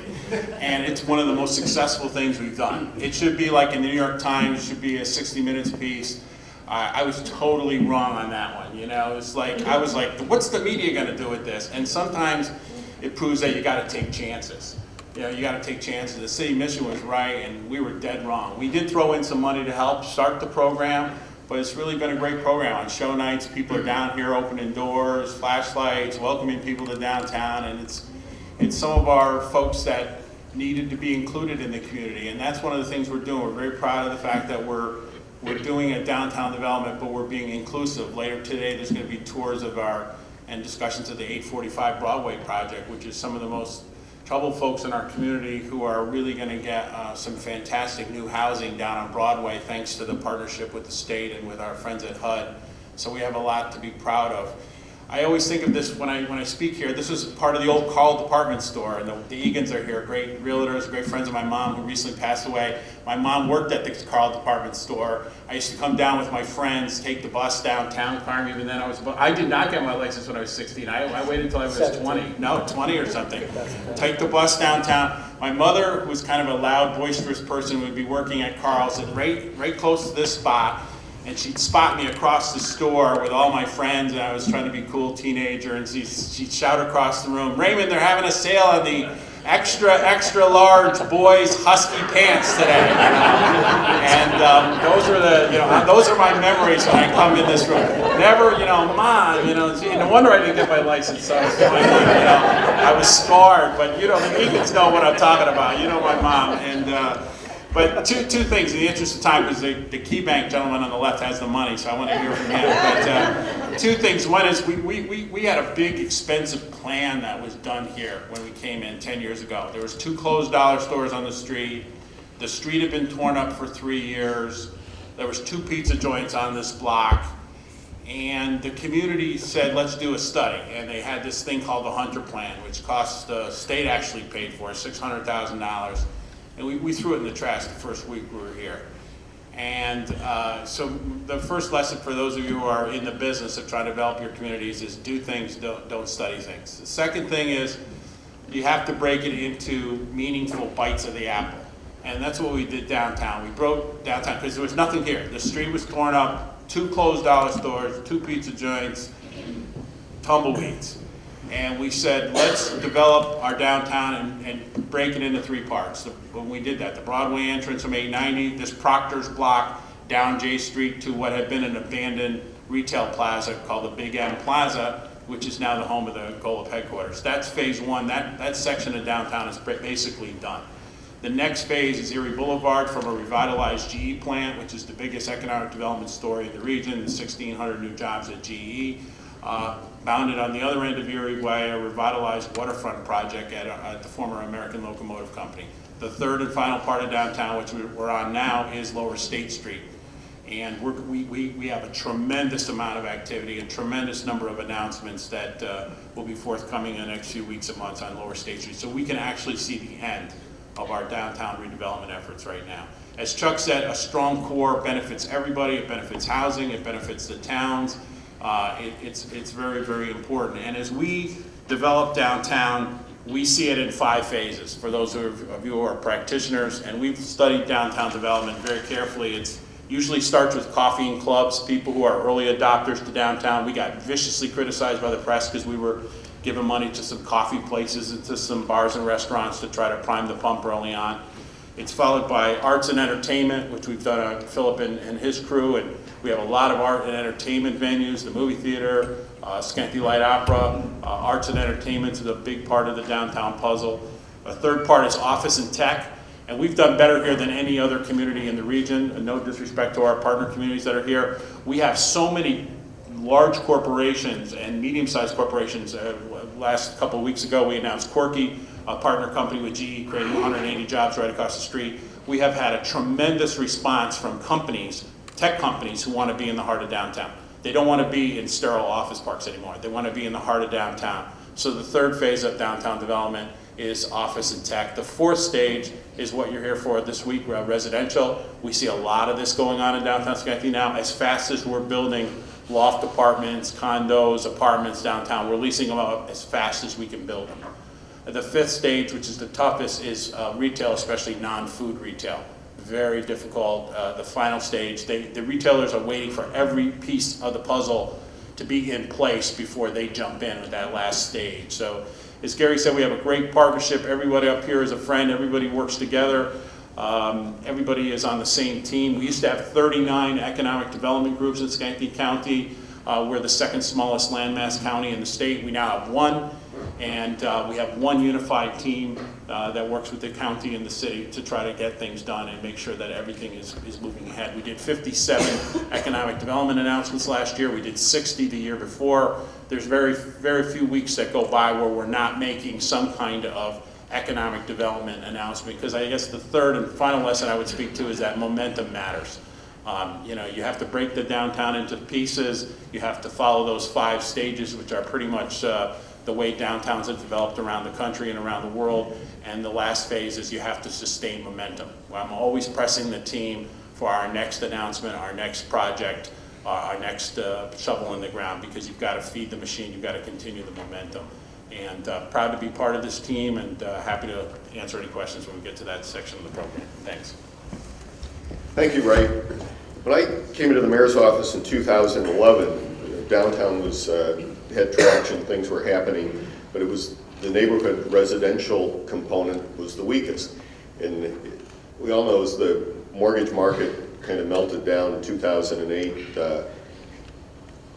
And it's one of the most successful things we've done. It should be like in the New York Times, it should be a 60 Minutes piece. I was totally wrong on that one. You know, it's like, I was like, what's the media going to do with this? And sometimes it proves that you got to take chances. You know, you got to take chances. The city mission was right, and we were dead wrong. We did throw in some money to help start the program, but it's really been a great program. On show nights, people are down here opening doors, flashlights, welcoming people to downtown, and it's some of our folks that needed to be included in the community, and that's one of the things we're doing. We're very proud of the fact that we're doing a downtown development, but we're being inclusive. Later today, there's going to be tours of and discussions of the 845 Broadway project, which is some of the most troubled folks in our community who are really going to get some fantastic new housing down on Broadway thanks to the partnership with the state and with our friends at HUD. So we have a lot to be proud of. I always think of this when I speak here. This is part of the old Carl department store, and the Egan's are here, great realtors, great friends of my mom who recently passed away. My mom worked at the Carl department store. I used to come down with my friends, take the bus downtown, Carm. Even then I did not get my license when I was 16. I waited until I was 20. No, 20 or something. Take the bus downtown. My mother, who was kind of a loud, boisterous person, would be working at Carl's, and right close to this spot, and she'd spot me across the store with all my friends, and I was trying to be a cool teenager, and she'd shout across the room, Raymond, they're having a sale on the extra large boys husky pants today. And those are my memories when I come in this room. Never, Mom, no wonder I didn't get my license. So I was scarred, but the Eagles know what I'm talking about. You know my mom. And but two things in the interest of time, because the Key Bank gentleman on the left has the money, so I want to hear from him. But two things. One is we had a big expensive plan that was done here when we came in 10 years ago. There was 2 closed dollar stores on the street. The street had been torn up for 3 years. There was 2 pizza joints on this block. And the community said, let's do a study. And they had this thing called the Hunter Plan, which cost the state actually paid for $600,000. And we threw it in the trash the first week we were here. And so the first lesson for those of you who are in the business of trying to develop your communities is do things, don't study things. The second thing is you have to break it into meaningful bites of the apple. And that's what we did downtown. We broke downtown because there was nothing here. The street was torn up, 2 closed dollar stores, 2 pizza joints, tumbleweeds. And we said, let's develop our downtown and break it into 3 parts. When we did that, the Broadway entrance from 890, this Proctor's block down J Street to what had been an abandoned retail plaza called the Big M Plaza, which is now the home of the Golub headquarters. That's phase 1. That section of downtown is basically done. The next phase is Erie Boulevard from a revitalized GE plant, which is the biggest economic development story in the region, 1,600 new jobs at GE. Bounded on the other end of Erie by a revitalized waterfront project at the former American Locomotive Company. The third and final part of downtown, which we're on now, is Lower State Street. And we have a tremendous amount of activity, a tremendous number of announcements that will be forthcoming in the next few weeks and months on Lower State Street. So we can actually see the end of our downtown redevelopment efforts right now. As Chuck said, a strong core benefits everybody. It benefits housing, it benefits the towns. It's very, very important. And as we develop downtown, we see it in 5 phases. For those of you who are practitioners, and we've studied downtown development very carefully, it usually starts with coffee and clubs, people who are early adopters to downtown. We got viciously criticized by the press because we were giving money to some coffee places and to some bars and restaurants to try to prime the pump early on. It's followed by arts and entertainment, which we've done, Philip and his crew, and we have a lot of art and entertainment venues, the movie theater, Schenectady Light Opera. Arts and entertainment is a big part of the downtown puzzle. A third part is office and tech, and we've done better here than any other community in the region, and no disrespect to our partner communities that are here. We have so many large corporations and medium-sized corporations. Last couple of weeks ago, we announced Corky, a partner company with GE, creating 180 jobs right across the street. We have had a tremendous response from companies, tech companies, who want to be in the heart of downtown. They don't want to be in sterile office parks anymore. They want to be in the heart of downtown. So the third phase of downtown development is office and tech. The fourth stage is what you're here for this week, residential. We see a lot of this going on in downtown Schenectady now. As fast as we're building loft apartments, condos, apartments downtown, we're leasing them up as fast as we can build them. The fifth stage, which is the toughest, is retail, especially non-food retail. Very difficult. The final stage, the retailers are waiting for every piece of the puzzle to be in place before they jump in with that last stage. So as Gary said, we have a great partnership. Everybody up here is a friend. Everybody works together. Everybody is on the same team. We used to have 39 economic development groups in Schenectady County. We're the second smallest landmass county in the state. We now have one, and we have one unified team that works with the county and the city to try to get things done and make sure that everything is moving ahead. We did 57 economic development announcements last year. We did 60 the year before. There's very, very few weeks that go by where we're not making some kind of economic development announcement, because I guess the third and final lesson I would speak to is that momentum matters. You know, you have to break the downtown into pieces. You have to follow those 5 stages, which are pretty much the way downtowns have developed around the country and around the world. And the last phase is you have to sustain momentum. Well, I'm always pressing the team for our next announcement, our next project, our next shovel in the ground, because you've got to feed the machine, you've got to continue the momentum. And proud to be part of this team, and happy to answer any questions when we get to that section of the program. Thanks. Thank you, Ray. When I came into the mayor's office in 2011, downtown was had traction, things were happening, but it was the neighborhood residential component was the weakest. And we all know as the mortgage market kind of melted down in 2008,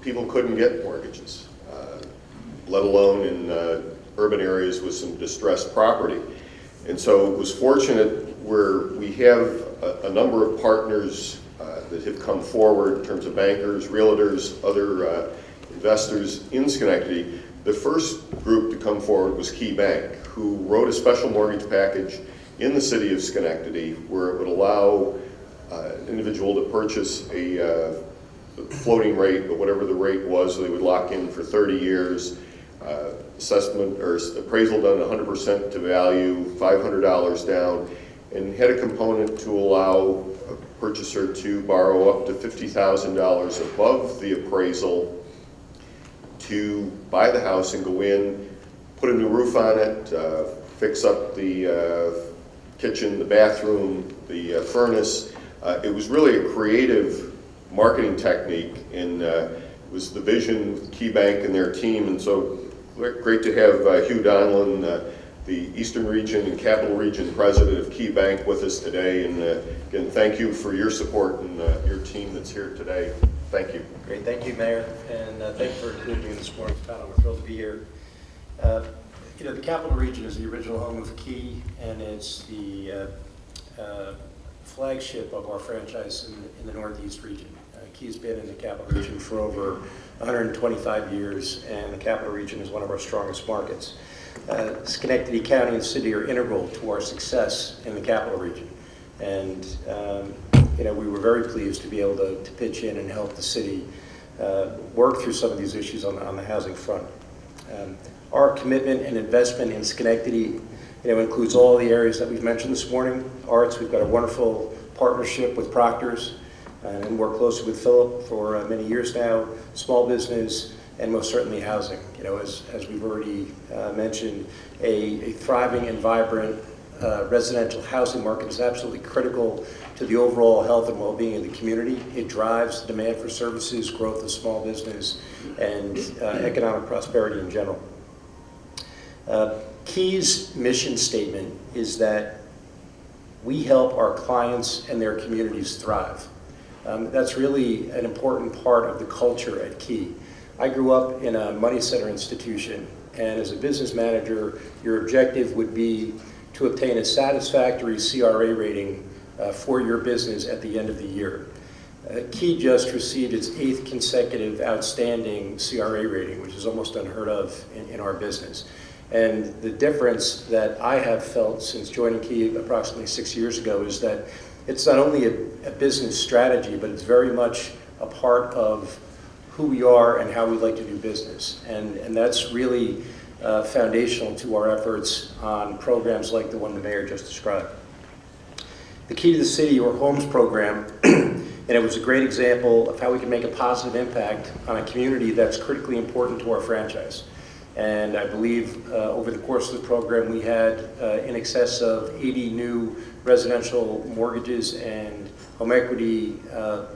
people couldn't get mortgages, let alone in urban areas with some distressed property. And so it was fortunate where we have a number of partners that have come forward in terms of bankers, realtors, other investors in Schenectady. The first group to come forward was Key Bank, who wrote a special mortgage package in the city of Schenectady where it would allow an individual to purchase a floating rate, but whatever the rate was, they would lock in for 30 years. Assessment or appraisal done 100% to value, $500 down, and had a component to allow a purchaser to borrow up to $50,000 above the appraisal to buy the house and go in, put a new roof on it, fix up the kitchen, the bathroom, the furnace. It was really a creative marketing technique, and it was the vision with Key Bank and their team. And so great to have Hugh Donlan, the Eastern Region and Capital Region President of Key Bank, with us today. And again, thank you for your support and your team that's here today. Thank you. Great, thank you, Mayor, and thank you for including me in this morning's panel. We're thrilled to be here. You know, the Capital Region is the original home of Key, and it's the flagship of our franchise in the Northeast region. Key's been in the Capital Region for over 125 years, and the Capital Region is one of our strongest markets. Schenectady County and the city are integral to our success in the Capital Region, and you know, we were very pleased to be able to pitch in and help the city work through some of these issues on the housing front. Our commitment and investment in Schenectady, includes all the areas that we've mentioned this morning. Arts, we've got a wonderful partnership with Proctor's, and work closely with Philip for many years now. Small business, and most certainly housing. As we've already mentioned, a thriving and vibrant residential housing market is absolutely critical to the overall health and well-being of the community. It drives the demand for services, growth of small business, and economic prosperity in general. Key's mission statement is that we help our clients and their communities thrive. That's really an important part of the culture at Key. I grew up in a money center institution, and as a business manager, your objective would be to obtain a satisfactory CRA rating for your business at the end of the year. Key just received its 8th consecutive outstanding CRA rating, which is almost unheard of in our business. And the difference that I have felt since joining Key approximately 6 years ago is that it's not only a business strategy, but it's very much a part of who we are and how we like to do business. And that's really foundational to our efforts on programs like the one the mayor just described. The Key to the City, or H.O.M.E.S program, and it was a great example of how we can make a positive impact on a community that's critically important to our franchise. And I believe over the course of the program, we had in excess of 80 new residential mortgages and home equity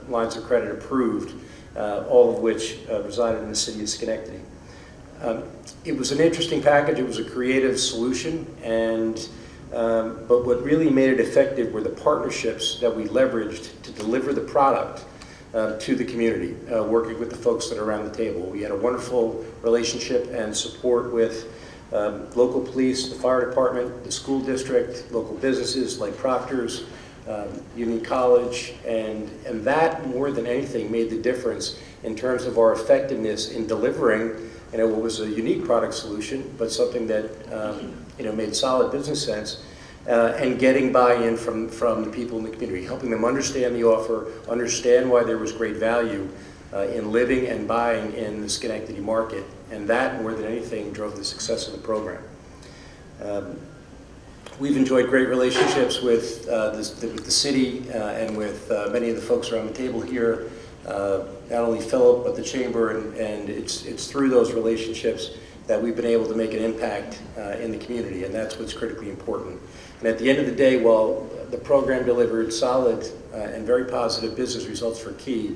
lines of credit approved, all of which resided in the city of Schenectady. It was an interesting package. It was a creative solution, but what really made it effective were the partnerships that we leveraged to deliver the product to the community, working with the folks that are around the table. We had a wonderful relationship and support with local police, the fire department, the school district, local businesses like Proctor's, Union College, and that more than anything made the difference in terms of our effectiveness in delivering what was a unique product solution, but something that made solid business sense, and getting buy-in from the people in the community, helping them understand the offer, understand why there was great value in living and buying in the Schenectady market, and that more than anything drove the success of the program. We've enjoyed great relationships with the city and with many of the folks around the table here, not only Philip, but the Chamber, and it's through those relationships that we've been able to make an impact in the community, and that's what's critically important. And at the end of the day, while the program delivered solid and very positive business results for Key,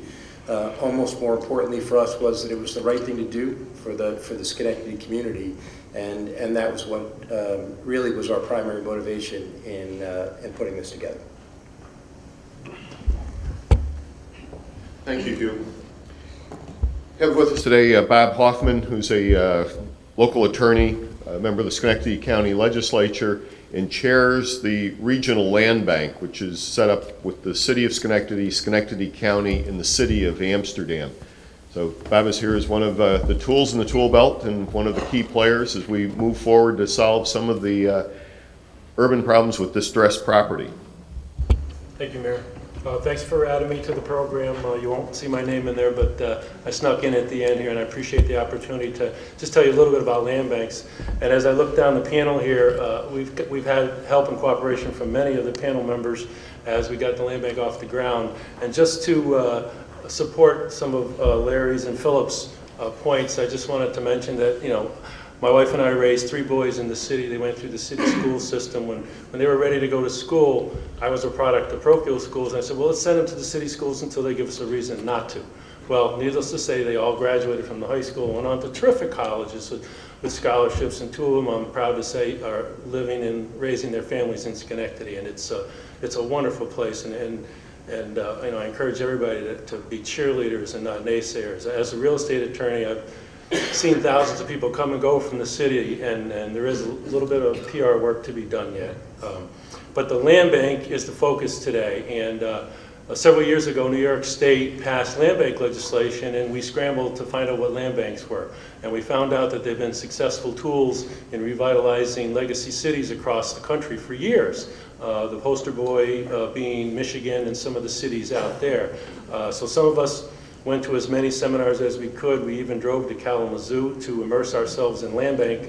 almost more importantly for us was that it was the right thing to do for the Schenectady community, and that was what really was our primary motivation in putting this together. Thank you, Hugh. We have with us today Bob Hoffman, who's a local attorney, a member of the Schenectady County Legislature, and chairs the Regional Land Bank, which is set up with the City of Schenectady, Schenectady County, and the City of Amsterdam. So Bob is here as one of the tools in the tool belt and one of the key players as we move forward to solve some of the urban problems with distressed property. Thank you, Mayor. Thanks for adding me to the program. You won't see my name in there, but I snuck in at the end here, and I appreciate the opportunity to just tell you a little bit about land banks. And as I look down the panel here, we've had help and cooperation from many of the panel members as we got the land bank off the ground. And just to support some of Larry's and Philip's points, I just wanted to mention that, my wife and I raised 3 boys in the city. They went through the city school system. When they were ready to go to school, I was a product of parochial schools, and I said, well, let's send them to the city schools until they give us a reason not to. Well, needless to say, they all graduated from the high school and went on to terrific colleges with scholarships, and 2 of them, I'm proud to say, are living and raising their families in Schenectady, and it's a wonderful place, and I encourage everybody to be cheerleaders and not naysayers. As a real estate attorney, I've seen thousands of people come and go from the city, and there is a little bit of PR work to be done yet. But the land bank is the focus today, and several years ago, New York State passed land bank legislation, and we scrambled to find out what land banks were. And we found out that they've been successful tools in revitalizing legacy cities across the country for years. The poster boy being Michigan and some of the cities out there. So some of us went to as many seminars as we could. We even drove to Kalamazoo to immerse ourselves in land bank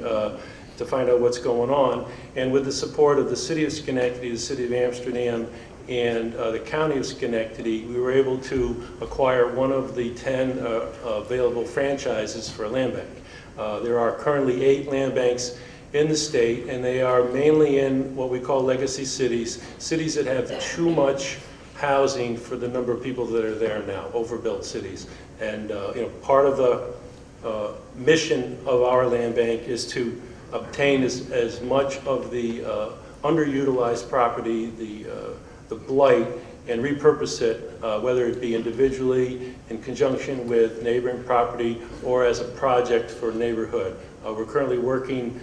to find out what's going on. And with the support of the City of Schenectady, the City of Amsterdam, and the County of Schenectady, we were able to acquire one of the 10 available franchises for a land bank. There are currently 8 land banks in the state, and they are mainly in what we call legacy cities, cities that have too much housing for the number of people that are there now, overbuilt cities. And part of the mission of our land bank is to obtain as much of the underutilized property, the blight, and repurpose it, whether it be individually, in conjunction with neighboring property, or as a project for neighborhood. We're currently working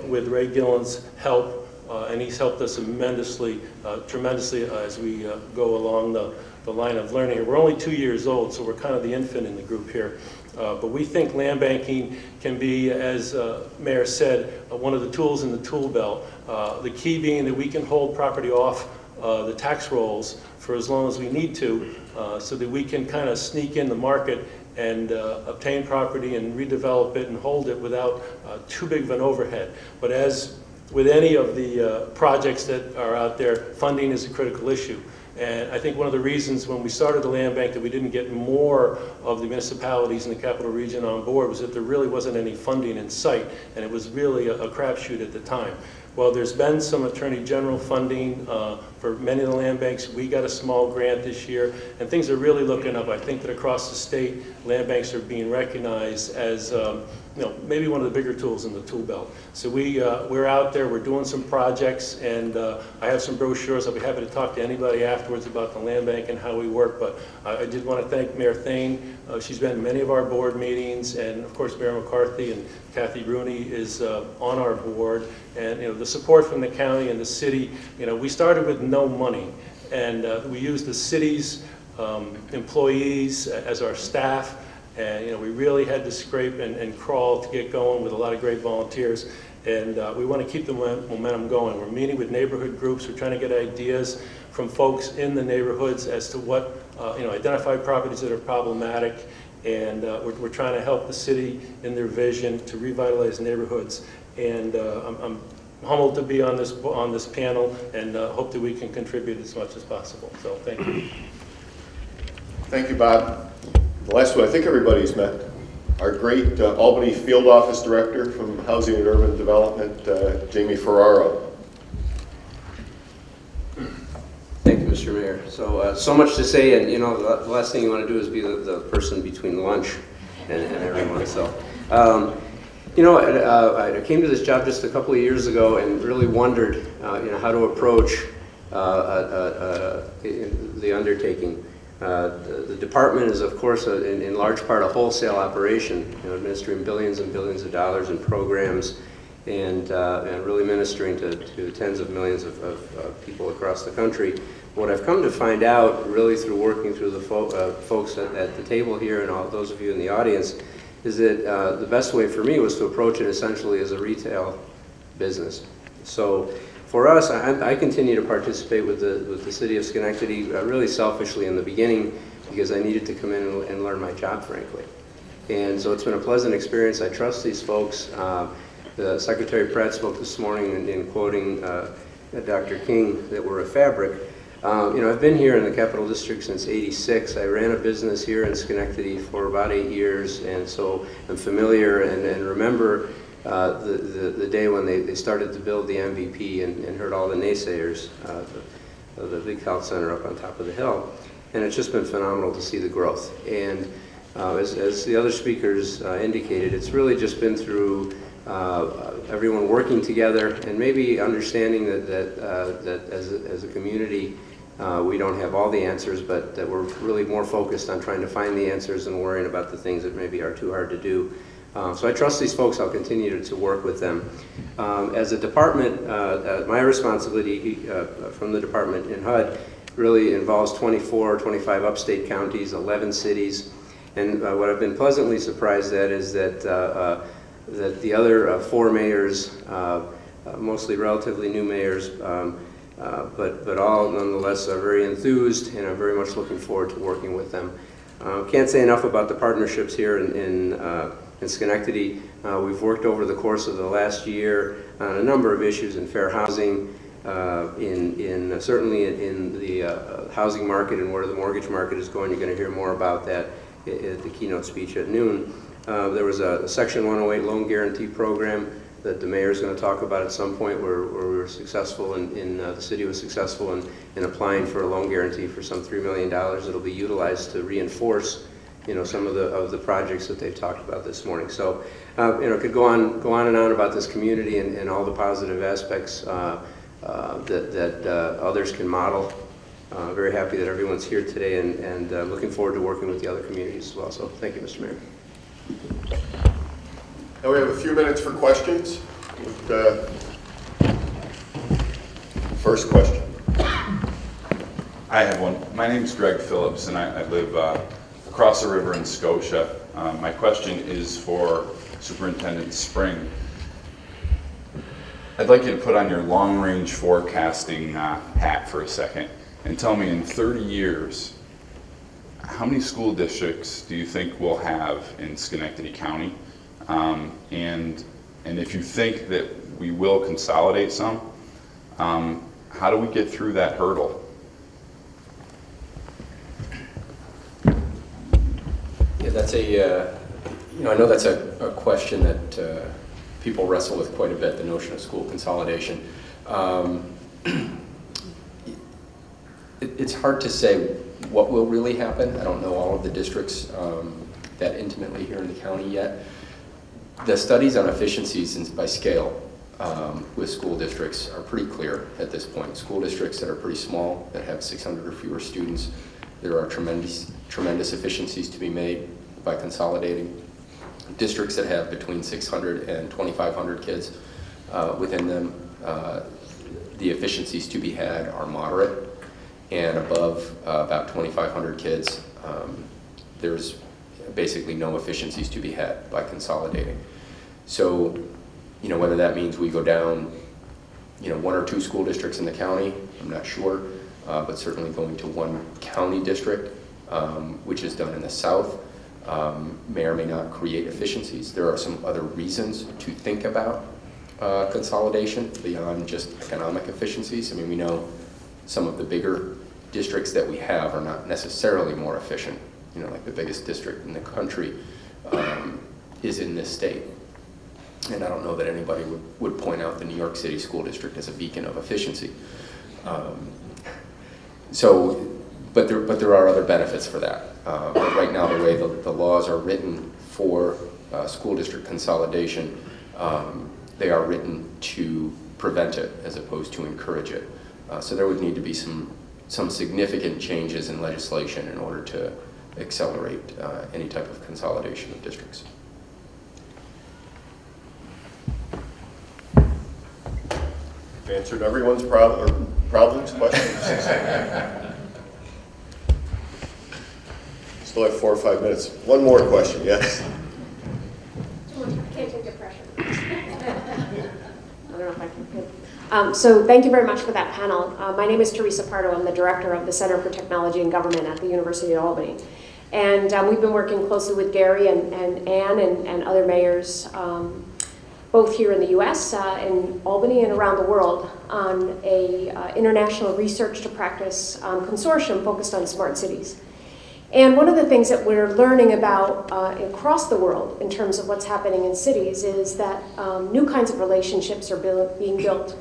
with Ray Gillen's help, and he's helped us tremendously as we go along the line of learning. We're only 2 years old, so we're kind of the infant in the group here. But we think land banking can be, as Mayor said, one of the tools in the tool belt. The key being that we can hold property off the tax rolls for as long as we need to, so that we can kind of sneak in the market and obtain property and redevelop it and hold it without too big of an overhead. But as with any of the projects that are out there, funding is a critical issue. And I think one of the reasons when we started the land bank that we didn't get more of the municipalities in the capital region on board was that there really wasn't any funding in sight, and it was really a crapshoot at the time. Well, there's been some Attorney General funding for many of the land banks. We got a small grant this year, and things are really looking up. I think that across the state, land banks are being recognized as maybe one of the bigger tools in the tool belt. So we're out there, we're doing some projects, and I have some brochures. I'll be happy to talk to anybody afterwards about the land bank and how we work, but I did want to thank Mayor Thane. She's been in many of our board meetings, and of course Mayor McCarthy and Kathy Rooney is on our board, and the support from the county and the city. We started with no money, and we used the city's employees as our staff. And we really had to scrape and crawl to get going with a lot of great volunteers, and we want to keep the momentum going. We're meeting with neighborhood groups. We're trying to get ideas from folks in the neighborhoods as to what identify properties that are problematic, and we're trying to help the city in their vision to revitalize neighborhoods. And I'm humbled to be on this panel, and hope that we can contribute as much as possible. So thank you. Thank you, Bob. The last one I think everybody's met. Our great Albany Field Office Director from Housing and Urban Development, Jamie Ferraro. Thank you, Mr. Mayor. So much to say, and the last thing you want to do is be the person between lunch and everyone. So, I came to this job just a couple of years ago and really wondered, how to approach the undertaking. The department is, of course, in large part a wholesale operation, administering billions and billions of dollars in programs, and really ministering to tens of millions of people across the country. What I've come to find out, really through working through the folks at the table here and all those of you in the audience, is that the best way for me was to approach it essentially as a retail business. So for us, I continue to participate with the city of Schenectady, really selfishly in the beginning, because I needed to come in and learn my job, frankly. And so it's been a pleasant experience. I trust these folks. The Secretary Pratt spoke this morning in quoting Dr. King that we're a fabric. I've been here in the Capital District since '86. I ran a business here in Schenectady for about 8 years, and so I'm familiar and remember the day when they started to build the MVP and heard all the naysayers, the big health center up on top of the hill. And it's just been phenomenal to see the growth. And as the other speakers indicated, it's really just been through everyone working together and maybe understanding that as a community, we don't have all the answers, but that we're really more focused on trying to find the answers and worrying about the things that maybe are too hard to do. So I trust these folks. I'll continue to work with them. As a department, my responsibility from the department in HUD really involves 25 upstate counties, 11 cities. And what I've been pleasantly surprised at is that the other 4 mayors, mostly relatively new mayors, but all nonetheless are very enthused, and I'm very much looking forward to working with them. Can't say enough about the partnerships here in Schenectady. We've worked over the course of the last year on a number of issues in fair housing, certainly in the housing market and where the mortgage market is going. You're going to hear more about that at the keynote speech at noon. There was a Section 108 loan guarantee program that the mayor is going to talk about at some point where we were successful the city was successful in applying for a loan guarantee for some $3 million that'll be utilized to reinforce some of the projects that they've talked about this morning. So, could go on and on about this community and all the positive aspects that others can model. Very happy that everyone's here today, and looking forward to working with the other communities as well. So thank you, Mr. Mayor. Now we have a few minutes for questions. First question. I have one. My name is Greg Phillips, and I live across the river in Scotia. My question is for Superintendent Spring. I'd like you to put on your long-range forecasting hat for a second and tell me in 30 years, how many school districts do you think we'll have in Schenectady County? And if you think that we will consolidate some, how do we get through that hurdle? Yeah, that's I know that's a question that people wrestle with quite a bit, the notion of school consolidation. It's hard to say what will really happen. I don't know all of the districts that intimately here in the county yet. The studies on efficiencies by scale with school districts are pretty clear at this point. School districts that are pretty small, that have 600 or fewer students, there are tremendous efficiencies to be made by consolidating. Districts that have between 600 and 2,500 kids within them, the efficiencies to be had are moderate, and above about 2,500 kids, there's basically no efficiencies to be had by consolidating. So, whether that means we go down, 1 or 2 school districts in the county, I'm not sure, but certainly going to 1 county district, which is done in the south, may or may not create efficiencies. There are some other reasons to think about consolidation beyond just economic efficiencies. I mean, we know some of the bigger districts that we have are not necessarily more efficient. Like the biggest district in the country is in this state. And I don't know that anybody would point out the New York City School District as a beacon of efficiency. But there are other benefits for that. But right now, the way the laws are written for school district consolidation, they are written to prevent it as opposed to encourage it. So there would need to be some significant changes in legislation in order to accelerate any type of consolidation of districts. Answered everyone's problems, questions? Still have 4 or 5 minutes. One more question, yes? Can't take the pressure. I don't know if I can. So thank you very much for that panel. My name is Teresa Pardo. I'm the director of the Center for Technology and Government at the University of Albany. And we've been working closely with Gary and Ann and other mayors, both here in the U.S., in Albany and around the world, on a international research to practice consortium focused on smart cities. And one of the things that we're learning about across the world in terms of what's happening in cities is that new kinds of relationships are being built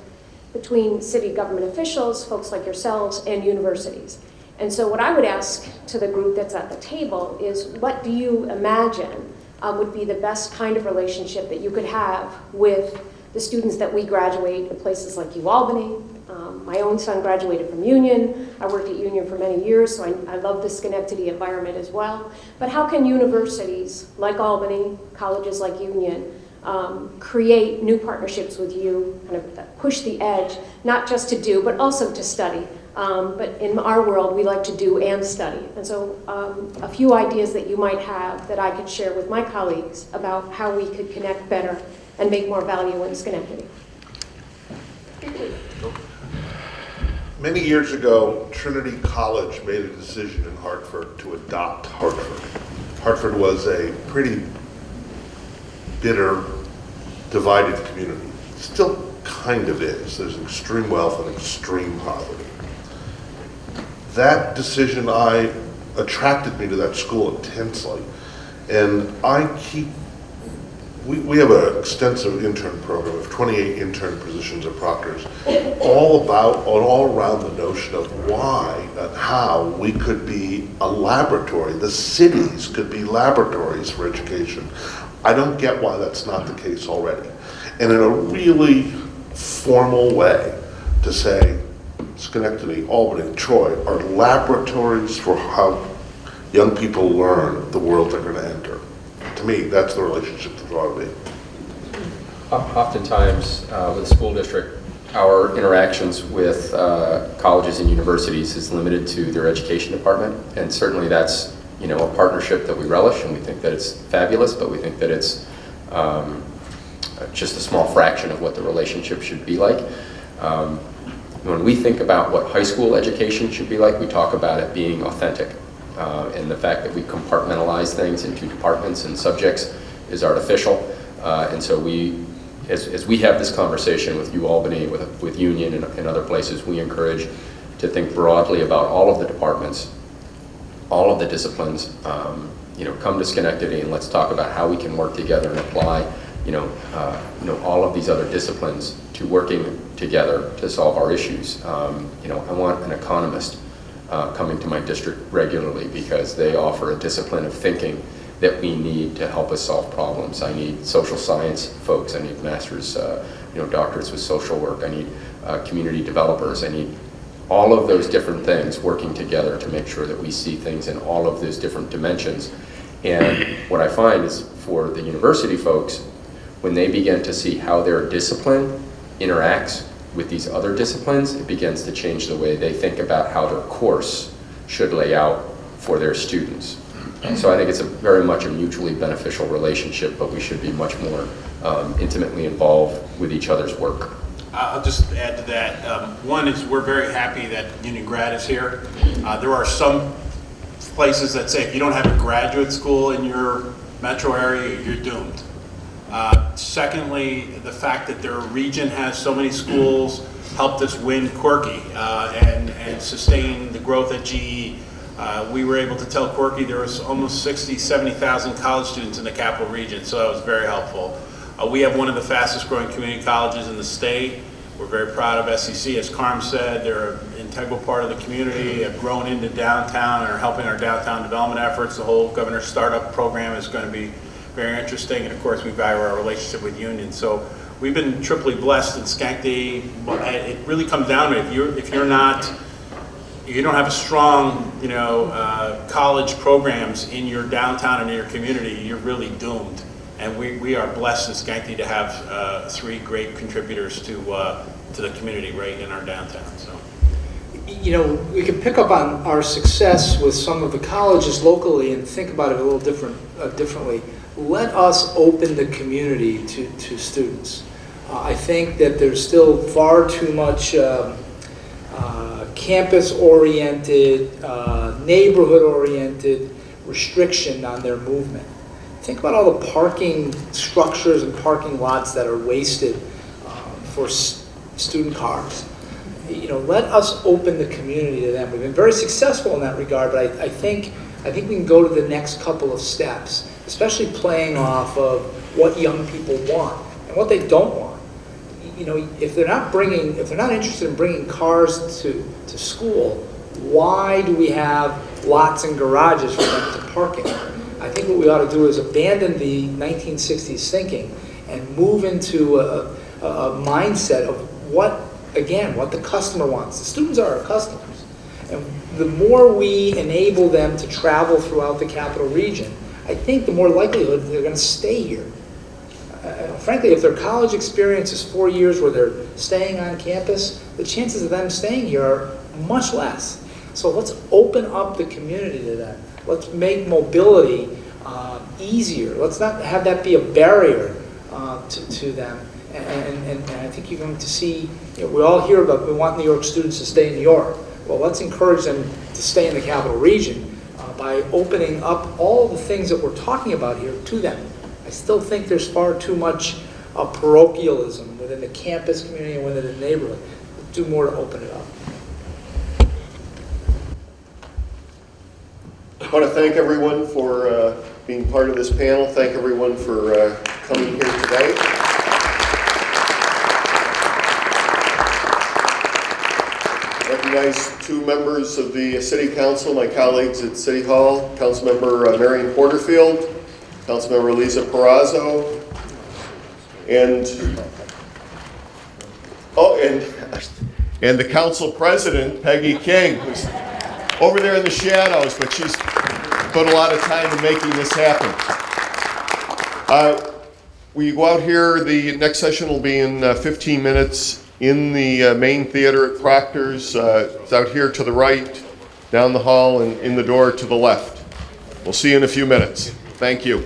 between city government officials, folks like yourselves, and universities. And so what I would ask to the group that's at the table is, what do you imagine would be the best kind of relationship that you could have with the students that we graduate at places like UAlbany? My own son graduated from Union. I worked at Union for many years, so I love the Schenectady environment as well. But how can universities like Albany, colleges like Union, create new partnerships with you, kind of push the edge, not just to do, but also to study? But in our world, we like to do and study. And so a few ideas that you might have that I could share with my colleagues about how we could connect better and make more value in Schenectady. Many years ago, Trinity College made a decision in Hartford to adopt Hartford. Hartford was a pretty bitter, divided community. Still kind of is. There's extreme wealth and extreme poverty. That decision attracted me to that school intensely. And we have an extensive intern program of 28 intern positions at Proctor's, all around the notion of why and how we could be a laboratory. The cities could be laboratories for education. I don't get why that's not the case already. And in a really formal way, to say Schenectady, Albany, Troy are laboratories for how young people learn the world they're going to enter. To me, that's the relationship that ought to be. Oftentimes, with the school district, our interactions with colleges and universities is limited to their education department, and certainly that's a partnership that we relish, and we think that it's fabulous, but we think that it's just a small fraction of what the relationship should be like. When we think about what high school education should be like, we talk about it being authentic. And the fact that we compartmentalize things into departments and subjects is artificial. And so as we have this conversation with UAlbany, with Union and other places, we encourage to think broadly about all of the departments, all of the disciplines. Come to Schenectady and let's talk about how we can work together and apply all of these other disciplines to working together to solve our issues. I want an economist coming to my district regularly because they offer a discipline of thinking that we need to help us solve problems. I need social science folks. I need masters, doctorates with social work. I need community developers. I need all of those different things working together to make sure that we see things in all of those different dimensions. And what I find is for the university folks, when they begin to see how their discipline interacts with these other disciplines, it begins to change the way they think about how their course should lay out for their students. So I think it's very much a mutually beneficial relationship, but we should be much more intimately involved with each other's work. I'll just add to that. One is we're very happy that Union Grad is here. There are some places that say if you don't have a graduate school in your metro area, you're doomed. Secondly, the fact that their region has so many schools helped us win Quirky and sustain the growth at GE. We were able to tell Quirky there was almost 60,000, 70,000 college students in the capital region, so that was very helpful. We have one of the fastest growing community colleges in the state. We're very proud of SEC. As Carm said, they're an integral part of the community, have grown into downtown and are helping our downtown development efforts. The whole Governor's Startup Program is going to be very interesting, and of course we value our relationship with Union. So we've been triply blessed in Schenectady. It really comes down to if you don't have a strong college programs in your downtown and in your community, you're really doomed. And we are blessed in Schenectady to have 3 great contributors to the community right in our downtown. So, we can pick up on our success with some of the colleges locally and think about it a little differently. Let us open the community to students. I think that there's still far too much campus-oriented, neighborhood-oriented restriction on their movement. Think about all the parking structures and parking lots that are wasted for student cars. Let us open the community to them. We've been very successful in that regard, but I think we can go to the next couple of steps, especially playing off of what young people want and what they don't want. If they're not interested in bringing cars to school, why do we have lots and garages for them to park in? I think what we ought to do is abandon the 1960s thinking and move into a mindset of what the customer wants. The students are our customers. And the more we enable them to travel throughout the capital region, I think the more likelihood they're going to stay here. Frankly, if their college experience is 4 years where they're staying on campus, the chances of them staying here are much less. So let's open up the community to that. Let's make mobility easier. Let's not have that be a barrier to them. And I think you're going to see, we all hear about we want New York students to stay in New York. Well, let's encourage them to stay in the capital region by opening up all the things that we're talking about here to them. I still think there's far too much parochialism within the campus community and within the neighborhood. Let's do more to open it up. I want to thank everyone for being part of this panel. Thank everyone for coming here today. Recognize 2 members of the City Council, my colleagues at City Hall, Councilmember Marion Porterfield, Councilmember Lisa Perazzo, and the council president, Peggy King, who's over there in the shadows, but she's put a lot of time in making this happen. We go out here, the next session will be in 15 minutes in the main theater at Proctor's. It's out here to the right, down the hall, and in the door to the left. We'll see you in a few minutes. Thank you.